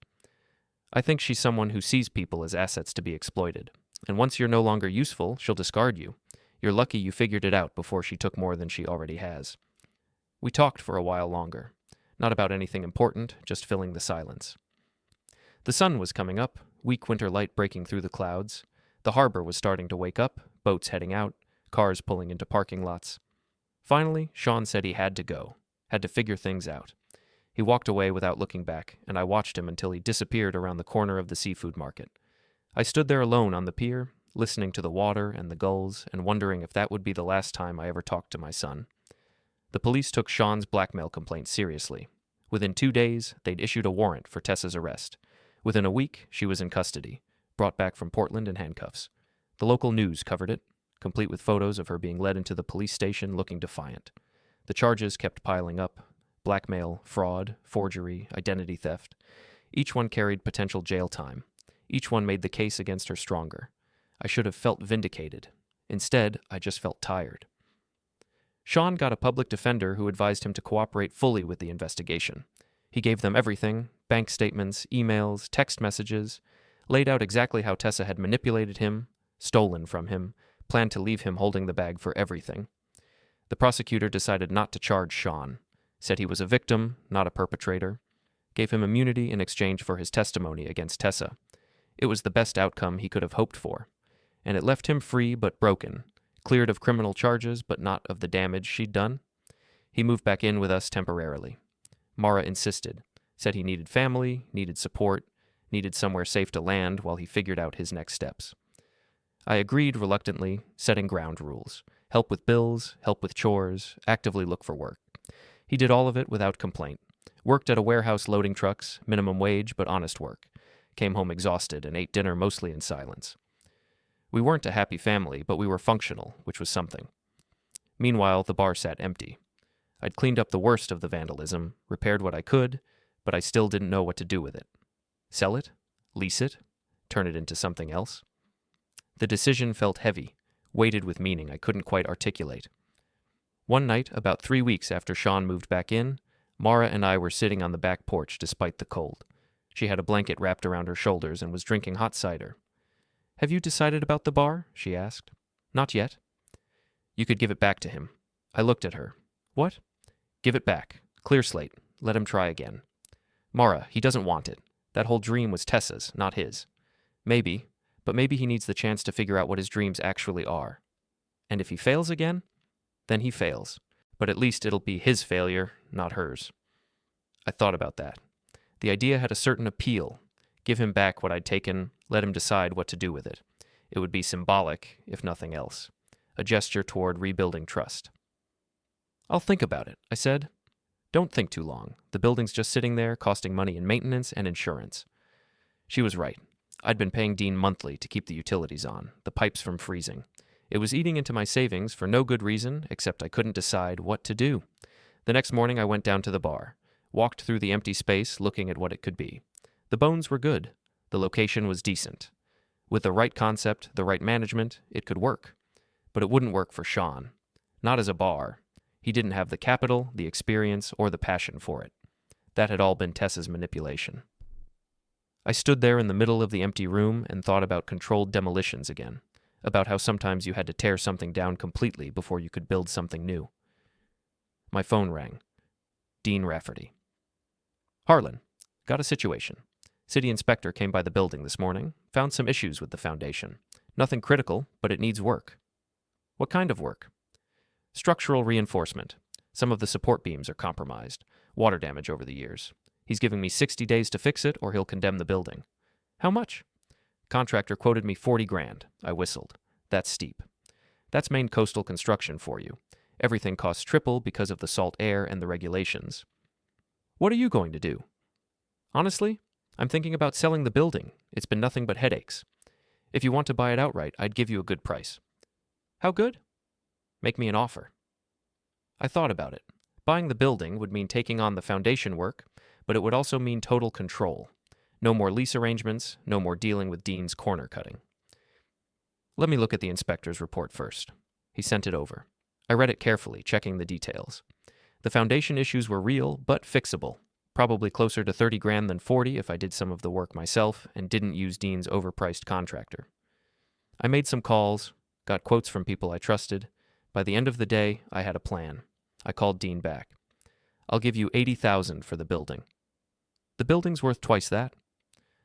"I think she's someone who sees people as assets to be exploited. And once you're no longer useful, she'll discard you. You're lucky you figured it out before she took more than she already has." We talked for a while longer. Not about anything important, just filling the silence. The sun was coming up, weak winter light breaking through the clouds. The harbor was starting to wake up, boats heading out, cars pulling into parking lots. Finally, Sean said he had to go, had to figure things out. He walked away without looking back, and I watched him until he disappeared around the corner of the seafood market. I stood there alone on the pier, listening to the water and the gulls, and wondering if that would be the last time I ever talked to my son. The police took Sean's blackmail complaint seriously. Within 2 days, they'd issued a warrant for Tessa's arrest. Within a week, she was in custody. brought back from Portland in handcuffs. The local news covered it, complete with photos of her being led into the police station looking defiant. The charges kept piling up: blackmail, fraud, forgery, identity theft. Each one carried potential jail time. Each one made the case against her stronger. I should have felt vindicated. Instead, I just felt tired. Sean got a public defender who advised him to cooperate fully with the investigation. He gave them everything: bank statements, emails, text messages, laid out exactly how Tessa had manipulated him, stolen from him, planned to leave him holding the bag for everything. The prosecutor decided not to charge Sean, said he was a victim, not a perpetrator, gave him immunity in exchange for his testimony against Tessa. It was the best outcome he could have hoped for, and it left him free but broken, cleared of criminal charges but not of the damage she'd done. He moved back in with us temporarily. Mara insisted, said he needed family, needed support, needed somewhere safe to land while he figured out his next steps. I agreed reluctantly, setting ground rules: help with bills, help with chores, actively look for work. He did all of it without complaint. Worked at a warehouse loading trucks, minimum wage but honest work. Came home exhausted and ate dinner mostly in silence. We weren't a happy family, but we were functional, which was something. Meanwhile, the bar sat empty. I'd cleaned up the worst of the vandalism, repaired what I could, but I still didn't know what to do with it. Sell it? Lease it? Turn it into something else? The decision felt heavy, weighted with meaning I couldn't quite articulate. One night, about 3 weeks after Sean moved back in, Mara and I were sitting on the back porch despite the cold. She had a blanket wrapped around her shoulders and was drinking hot cider. "Have you decided about the bar?" she asked. "Not yet." "You could give it back to him." I looked at her. "What?" "Give it back. Clear slate. Let him try again." "Mara, he doesn't want it. That whole dream was Tessa's, not his." "Maybe, but maybe he needs the chance to figure out what his dreams actually are. And if he fails again, then he fails. But at least it'll be his failure, not hers." I thought about that. The idea had a certain appeal. Give him back what I'd taken, let him decide what to do with it. It would be symbolic, if nothing else. A gesture toward rebuilding trust. "I'll think about it," I said. "Don't think too long. The building's just sitting there, costing money in maintenance and insurance." She was right. I'd been paying Dean monthly to keep the utilities on, the pipes from freezing. It was eating into my savings for no good reason, except I couldn't decide what to do. The next morning I went down to the bar, walked through the empty space looking at what it could be. The bones were good. The location was decent. With the right concept, the right management, it could work. But it wouldn't work for Sean. Not as a bar. He didn't have the capital, the experience, or the passion for it. That had all been Tessa's manipulation. I stood there in the middle of the empty room and thought about controlled demolitions again, about how sometimes you had to tear something down completely before you could build something new. My phone rang. Dean Rafferty. "Harlan, got a situation. City inspector came by the building this morning, found some issues with the foundation. Nothing critical, but it needs work." "What kind of work?" "Structural reinforcement. Some of the support beams are compromised. Water damage over the years. He's giving me 60 days to fix it or he'll condemn the building." "How much?" "Contractor quoted me 40 grand. I whistled. "That's steep." "That's Maine coastal construction for you. Everything costs triple because of the salt air and the regulations." "What are you going to do?" "Honestly, I'm thinking about selling the building. It's been nothing but headaches. If you want to buy it outright, I'd give you a good price." "How good?" "Make me an offer." I thought about it. Buying the building would mean taking on the foundation work, but it would also mean total control. No more lease arrangements, no more dealing with Dean's corner cutting. "Let me look at the inspector's report first." He sent it over. I read it carefully, checking the details. The foundation issues were real, but fixable. Probably closer to 30 grand than 40 if I did some of the work myself and didn't use Dean's overpriced contractor. I made some calls, got quotes from people I trusted. By the end of the day, I had a plan. I called Dean back. "I'll give you 80,000 for the building." "The building's worth twice that."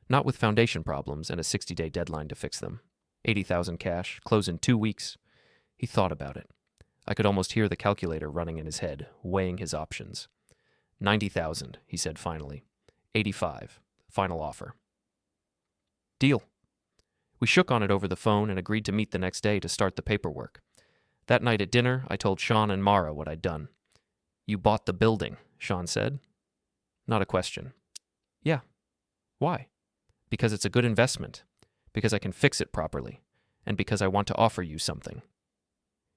"Not with foundation problems and a 60-day deadline to fix them. 80,000 cash, close in 2 weeks. He thought about it. I could almost hear the calculator running in his head, weighing his options. 90,000, he said finally. 85, final offer. Deal. We shook on it over the phone and agreed to meet the next day to start the paperwork. That night at dinner, I told Sean and Mara what I'd done. "You bought the building," Sean said. Not a question. "Yeah." "Why?" "Because it's a good investment. because I can fix it properly, and because I want to offer you something."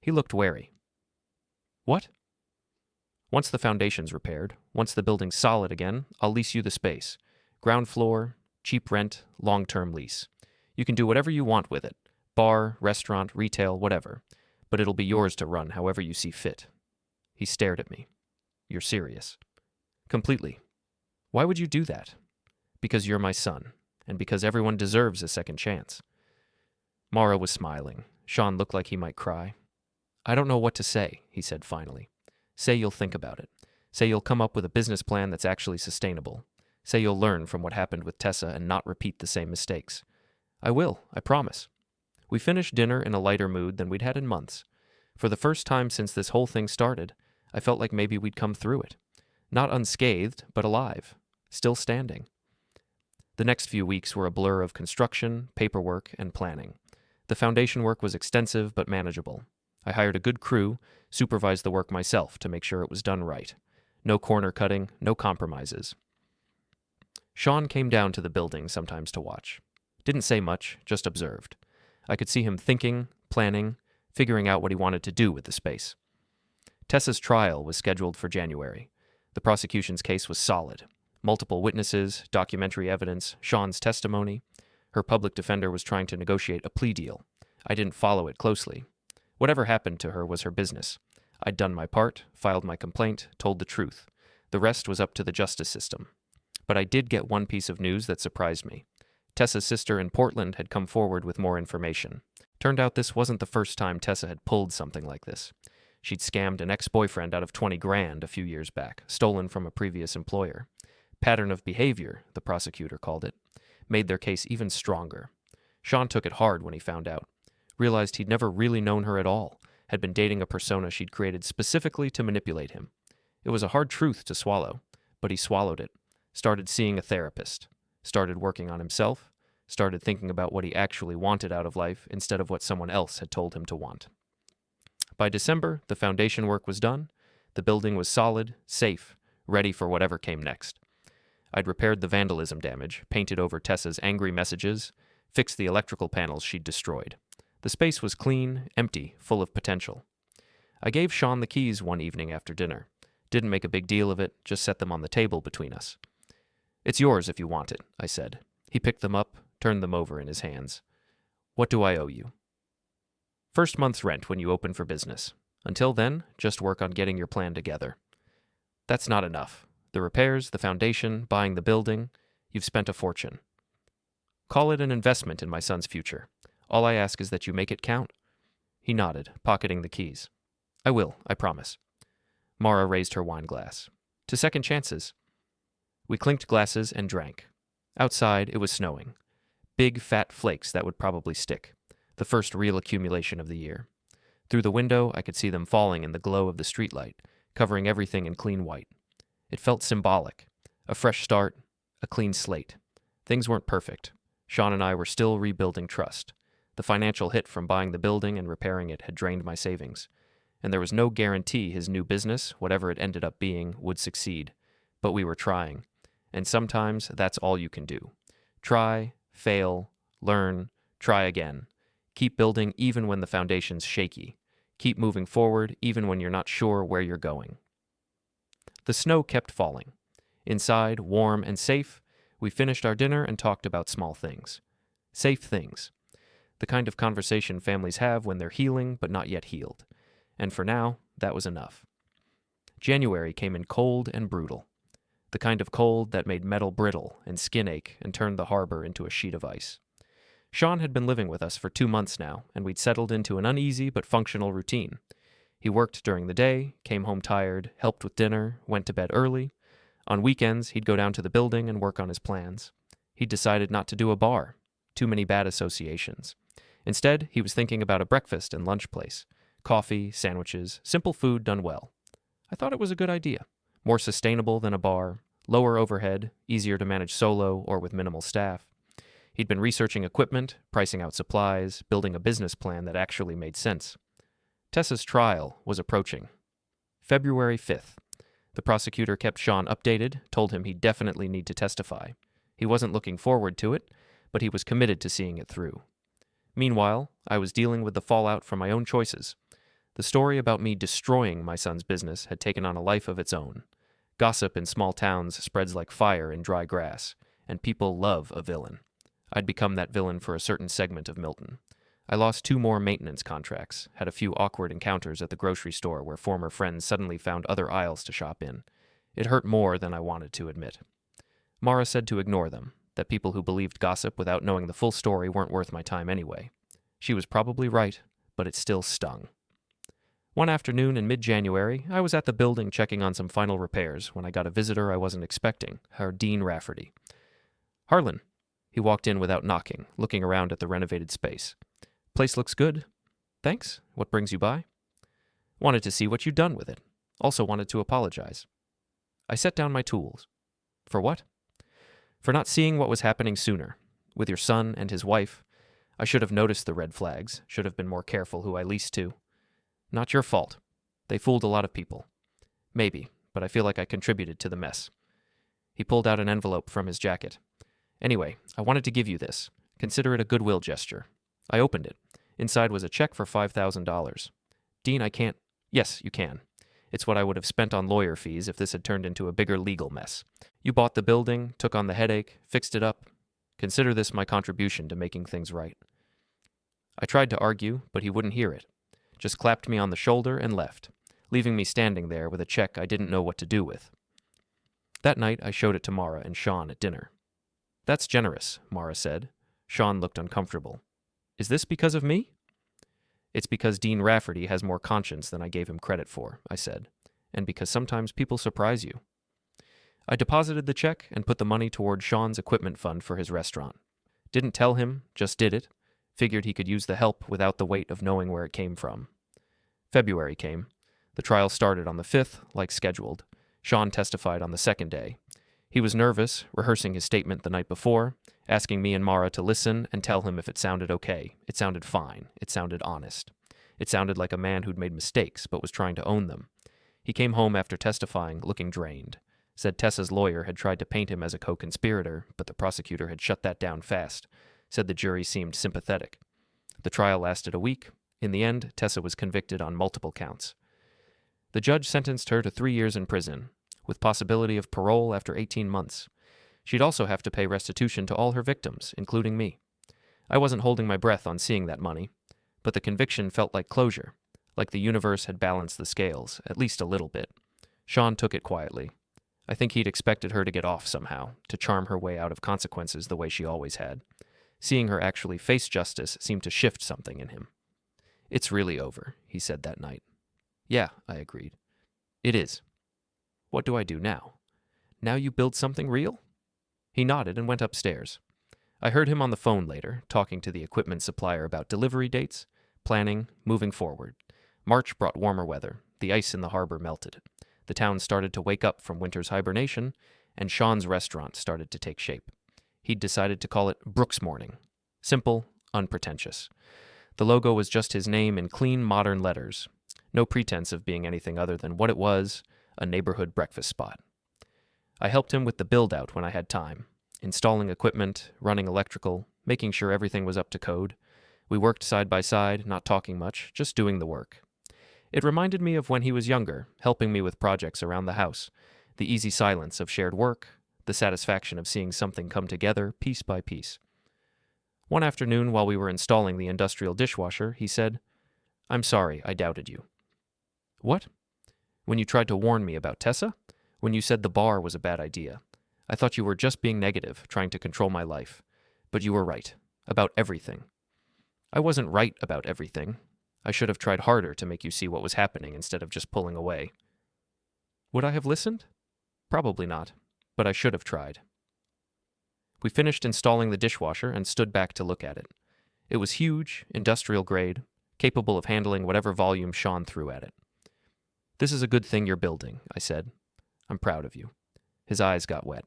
He looked wary. "What?" "Once the foundation's repaired, once the building's solid again, I'll lease you the space. Ground floor, cheap rent, long-term lease. You can do whatever you want with it. Bar, restaurant, retail, whatever. But it'll be yours to run however you see fit." He stared at me. "You're serious?" "Completely. Why would you do that?" "Because you're my son, and because everyone deserves a second chance." Mara was smiling. Sean looked like he might cry. "I don't know what to say," he said finally. "Say you'll think about it. Say you'll come up with a business plan that's actually sustainable. Say you'll learn from what happened with Tessa and not repeat the same mistakes." "I will, I promise." We finished dinner in a lighter mood than we'd had in months. For the first time since this whole thing started, I felt like maybe we'd come through it. Not unscathed, but alive. Still standing. The next few weeks were a blur of construction, paperwork, and planning. The foundation work was extensive but manageable. I hired a good crew, supervised the work myself to make sure it was done right. No corner cutting, no compromises. Sean came down to the building sometimes to watch. Didn't say much, just observed. I could see him thinking, planning, figuring out what he wanted to do with the space. Tessa's trial was scheduled for January. The prosecution's case was solid. Multiple witnesses, documentary evidence, Sean's testimony. Her public defender was trying to negotiate a plea deal. I didn't follow it closely. Whatever happened to her was her business. I'd done my part, filed my complaint, told the truth. The rest was up to the justice system. But I did get one piece of news that surprised me. Tessa's sister in Portland had come forward with more information. Turned out this wasn't the first time Tessa had pulled something like this. She'd scammed an ex-boyfriend out of $20,000 a few years back, stolen from a previous employer. Pattern of behavior, the prosecutor called it, made their case even stronger. Sean took it hard when he found out. Realized he'd never really known her at all, had been dating a persona she'd created specifically to manipulate him. It was a hard truth to swallow, but he swallowed it. Started seeing a therapist. Started working on himself. Started thinking about what he actually wanted out of life instead of what someone else had told him to want. By December, the foundation work was done. The building was solid, safe, ready for whatever came next. I'd repaired the vandalism damage, painted over Tessa's angry messages, fixed the electrical panels she'd destroyed. The space was clean, empty, full of potential. I gave Sean the keys one evening after dinner. Didn't make a big deal of it, just set them on the table between us. "It's yours if you want it," I said. He picked them up, turned them over in his hands. "What do I owe you?" "First month's rent when you open for business. Until then, just work on getting your plan together." "That's not enough. The repairs, the foundation, buying the building, you've spent a fortune." "Call it an investment in my son's future. All I ask is that you make it count." He nodded, pocketing the keys. "I will, I promise." Mara raised her wine glass. "To second chances." We clinked glasses and drank. Outside, it was snowing. Big, fat flakes that would probably stick. The first real accumulation of the year. Through the window, I could see them falling in the glow of the streetlight, covering everything in clean white. It felt symbolic. A fresh start, a clean slate. Things weren't perfect. Sean and I were still rebuilding trust. The financial hit from buying the building and repairing it had drained my savings. And there was no guarantee his new business, whatever it ended up being, would succeed. But we were trying. And sometimes that's all you can do. Try, fail, learn, try again. Keep building even when the foundation's shaky. Keep moving forward even when you're not sure where you're going. The snow kept falling. Inside, warm and safe, we finished our dinner and talked about small things. Safe things. The kind of conversation families have when they're healing but not yet healed. And for now, that was enough. January came in cold and brutal. The kind of cold that made metal brittle and skin ache and turned the harbor into a sheet of ice. Sean had been living with us for 2 months now, and we'd settled into an uneasy but functional routine. He worked during the day, came home tired, helped with dinner, went to bed early. On weekends, he'd go down to the building and work on his plans. He'd decided not to do a bar. Too many bad associations. Instead, he was thinking about a breakfast and lunch place. Coffee, sandwiches, simple food done well. I thought it was a good idea. More sustainable than a bar, lower overhead, easier to manage solo or with minimal staff. He'd been researching equipment, pricing out supplies, building a business plan that actually made sense. Tessa's trial was approaching. February 5th. The prosecutor kept Sean updated, told him he'd definitely need to testify. He wasn't looking forward to it, but he was committed to seeing it through. Meanwhile, I was dealing with the fallout from my own choices. The story about me destroying my son's business had taken on a life of its own. Gossip in small towns spreads like fire in dry grass, and people love a villain. I'd become that villain for a certain segment of Milton. I lost 2 more maintenance contracts, had a few awkward encounters at the grocery store where former friends suddenly found other aisles to shop in. It hurt more than I wanted to admit. Mara said to ignore them, that people who believed gossip without knowing the full story weren't worth my time anyway. She was probably right, but it still stung. One afternoon in mid-January, I was at the building checking on some final repairs when I got a visitor I wasn't expecting, our Dean Rafferty. "Harlan." He walked in without knocking, looking around at the renovated space. "Place looks good." "Thanks. What brings you by?" "Wanted to see what you'd done with it. Also wanted to apologize." I set down my tools. "For what?" "For not seeing what was happening sooner. With your son and his wife. I should have noticed the red flags, should have been more careful who I leased to." "Not your fault. They fooled a lot of people." "Maybe, but I feel like I contributed to the mess." He pulled out an envelope from his jacket. "Anyway, I wanted to give you this. Consider it a goodwill gesture." I opened it. Inside was a check for $5,000. "Dean, I can't—" "Yes, you can. It's what I would have spent on lawyer fees if this had turned into a bigger legal mess. You bought the building, took on the headache, fixed it up. Consider this my contribution to making things right." I tried to argue, but he wouldn't hear it. Just clapped me on the shoulder and left, leaving me standing there with a check I didn't know what to do with. That night, I showed it to Mara and Sean at dinner. "That's generous," Mara said. Sean looked uncomfortable. "Is this because of me?" "It's because Dean Rafferty has more conscience than I gave him credit for," I said, "and because sometimes people surprise you." I deposited the check and put the money toward Sean's equipment fund for his restaurant. Didn't tell him, just did it. Figured he could use the help without the weight of knowing where it came from. February came. The trial started on the 5th, like scheduled. Sean testified on the 2nd day. He was nervous, rehearsing his statement the night before, asking me and Mara to listen and tell him if it sounded okay. It sounded fine. It sounded honest. It sounded like a man who'd made mistakes but was trying to own them. He came home after testifying, looking drained. Said Tessa's lawyer had tried to paint him as a co-conspirator, but the prosecutor had shut that down fast. Said the jury seemed sympathetic. The trial lasted a week. In the end, Tessa was convicted on multiple counts. The judge sentenced her to 3 years in prison, with possibility of parole after 18 months. She'd also have to pay restitution to all her victims, including me. I wasn't holding my breath on seeing that money, but the conviction felt like closure, like the universe had balanced the scales, at least a little bit. Sean took it quietly. I think he'd expected her to get off somehow, to charm her way out of consequences the way she always had. Seeing her actually face justice seemed to shift something in him. "It's really over," he said that night. "Yeah," I agreed. "It is. What do I do now? Now you build something real?" He nodded and went upstairs. I heard him on the phone later, talking to the equipment supplier about delivery dates, planning, moving forward. March brought warmer weather. The ice in the harbor melted. The town started to wake up from winter's hibernation, and Sean's restaurant started to take shape. He'd decided to call it Brooks Morning. Simple, unpretentious. The logo was just his name in clean, modern letters. No pretense of being anything other than what it was, a neighborhood breakfast spot. I helped him with the build-out when I had time, installing equipment, running electrical, making sure everything was up to code. We worked side by side, not talking much, just doing the work. It reminded me of when he was younger, helping me with projects around the house, the easy silence of shared work, the satisfaction of seeing something come together piece by piece. One afternoon, while we were installing the industrial dishwasher, he said, "I'm sorry, I doubted you." "What?" "When you tried to warn me about Tessa? When you said the bar was a bad idea. I thought you were just being negative, trying to control my life. But you were right. About everything." "I wasn't right about everything. I should have tried harder to make you see what was happening instead of just pulling away." "Would I have listened?" "Probably not, but I should have tried." We finished installing the dishwasher and stood back to look at it. It was huge, industrial grade, capable of handling whatever volume Sean threw at it. "This is a good thing you're building," I said. "I'm proud of you." His eyes got wet.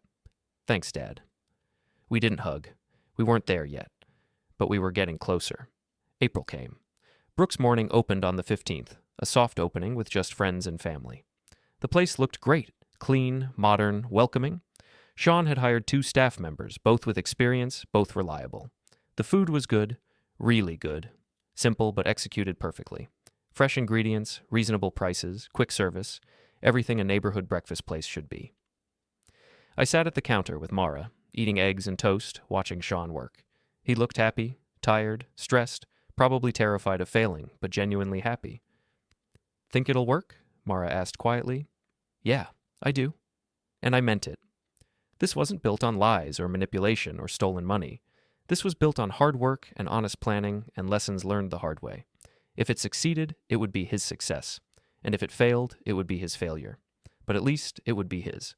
"Thanks, Dad." We didn't hug. We weren't there yet, but we were getting closer. April came. Brooks Morning opened on the 15th, a soft opening with just friends and family. The place looked great, clean, modern, welcoming. Sean had hired 2 staff members, both with experience, both reliable. The food was good, really good, simple but executed perfectly. Fresh ingredients, reasonable prices, quick service, everything a neighborhood breakfast place should be. I sat at the counter with Mara, eating eggs and toast, watching Sean work. He looked happy, tired, stressed, probably terrified of failing, but genuinely happy. "Think it'll work?" Mara asked quietly. "Yeah, I do." And I meant it. This wasn't built on lies or manipulation or stolen money. This was built on hard work and honest planning and lessons learned the hard way. If it succeeded, it would be his success. And if it failed, it would be his failure. But at least it would be his.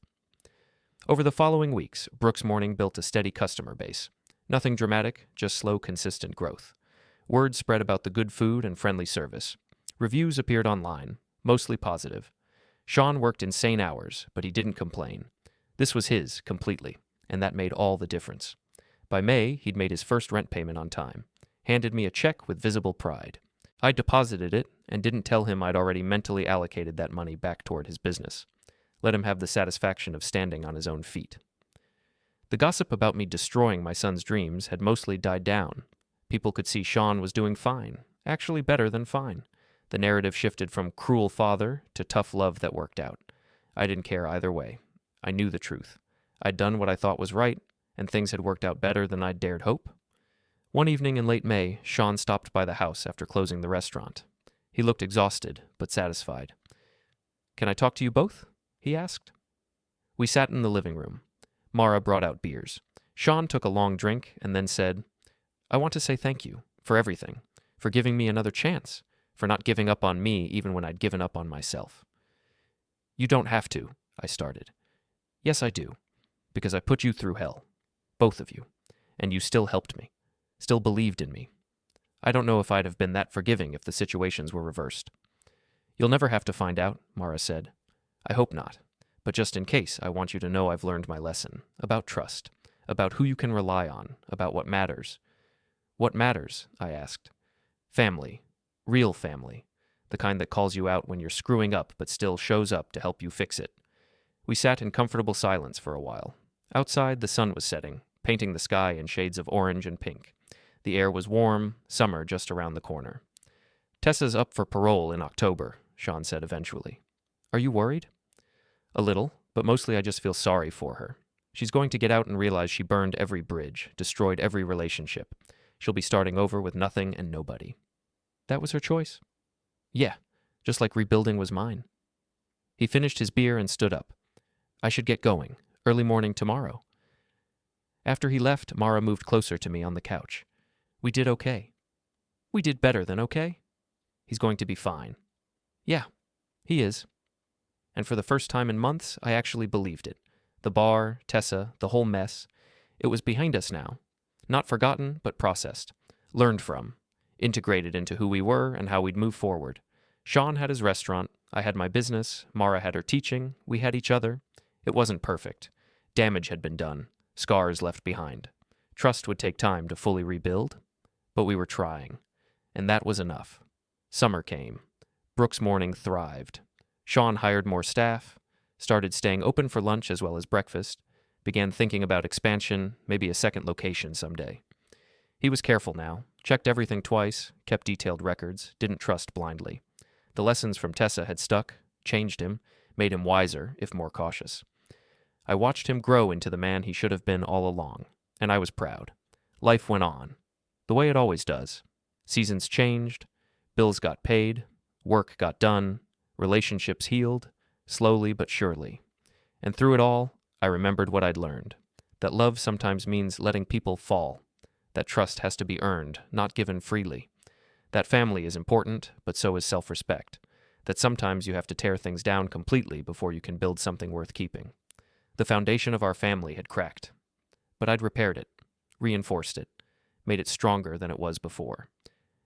Over the following weeks, Brooks Morning built a steady customer base. Nothing dramatic, just slow, consistent growth. Word spread about the good food and friendly service. Reviews appeared online, mostly positive. Sean worked insane hours, but he didn't complain. This was his, completely, and that made all the difference. By May, he'd made his first rent payment on time, handed me a check with visible pride. I deposited it and didn't tell him I'd already mentally allocated that money back toward his business. Let him have the satisfaction of standing on his own feet. The gossip about me destroying my son's dreams had mostly died down. People could see Sean was doing fine, actually better than fine. The narrative shifted from cruel father to tough love that worked out. I didn't care either way. I knew the truth. I'd done what I thought was right, and things had worked out better than I'd dared hope. One evening in late May, Sean stopped by the house after closing the restaurant. He looked exhausted, but satisfied. "Can I talk to you both?" he asked. We sat in the living room. Mara brought out beers. Sean took a long drink and then said, "I want to say thank you for everything, for giving me another chance, for not giving up on me even when I'd given up on myself." "You don't have to," I started. "Yes, I do, because I put you through hell, both of you, and you still helped me, still believed in me. I don't know if I'd have been that forgiving if the situations were reversed." "You'll never have to find out," Mara said. "I hope not, but just in case, I want you to know I've learned my lesson, about trust, about who you can rely on, about what matters." "What matters?" I asked. "Family, real family, the kind that calls you out when you're screwing up but still shows up to help you fix it." We sat in comfortable silence for a while. Outside, the sun was setting, painting the sky in shades of orange and pink. The air was warm, summer just around the corner. "Tessa's up for parole in October," Sean said eventually. "Are you worried?" "A little, but mostly I just feel sorry for her. She's going to get out and realize she burned every bridge, destroyed every relationship. She'll be starting over with nothing and nobody." "That was her choice?" "Yeah, just like rebuilding was mine." He finished his beer and stood up. "I should get going, early morning tomorrow." After he left, Mara moved closer to me on the couch. "We did okay." "We did better than okay." "He's going to be fine." "Yeah, he is." And for the first time in months, I actually believed it. The bar, Tessa, the whole mess. It was behind us now. Not forgotten, but processed. Learned from. Integrated into who we were and how we'd move forward. Sean had his restaurant. I had my business. Mara had her teaching. We had each other. It wasn't perfect. Damage had been done. Scars left behind. Trust would take time to fully rebuild. But we were trying. And that was enough. Summer came. Brooks Morning thrived. Sean hired more staff, started staying open for lunch as well as breakfast, began thinking about expansion, maybe a second location someday. He was careful now, checked everything twice, kept detailed records, didn't trust blindly. The lessons from Tessa had stuck, changed him, made him wiser, if more cautious. I watched him grow into the man he should have been all along, and I was proud. Life went on, the way it always does. Seasons changed, bills got paid, work got done, relationships healed, slowly but surely. And through it all, I remembered what I'd learned. That love sometimes means letting people fall. That trust has to be earned, not given freely. That family is important, but so is self-respect. That sometimes you have to tear things down completely before you can build something worth keeping. The foundation of our family had cracked. But I'd repaired it, reinforced it, made it stronger than it was before.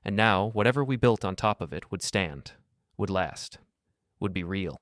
And now, whatever we built on top of it would stand, would last, would be real.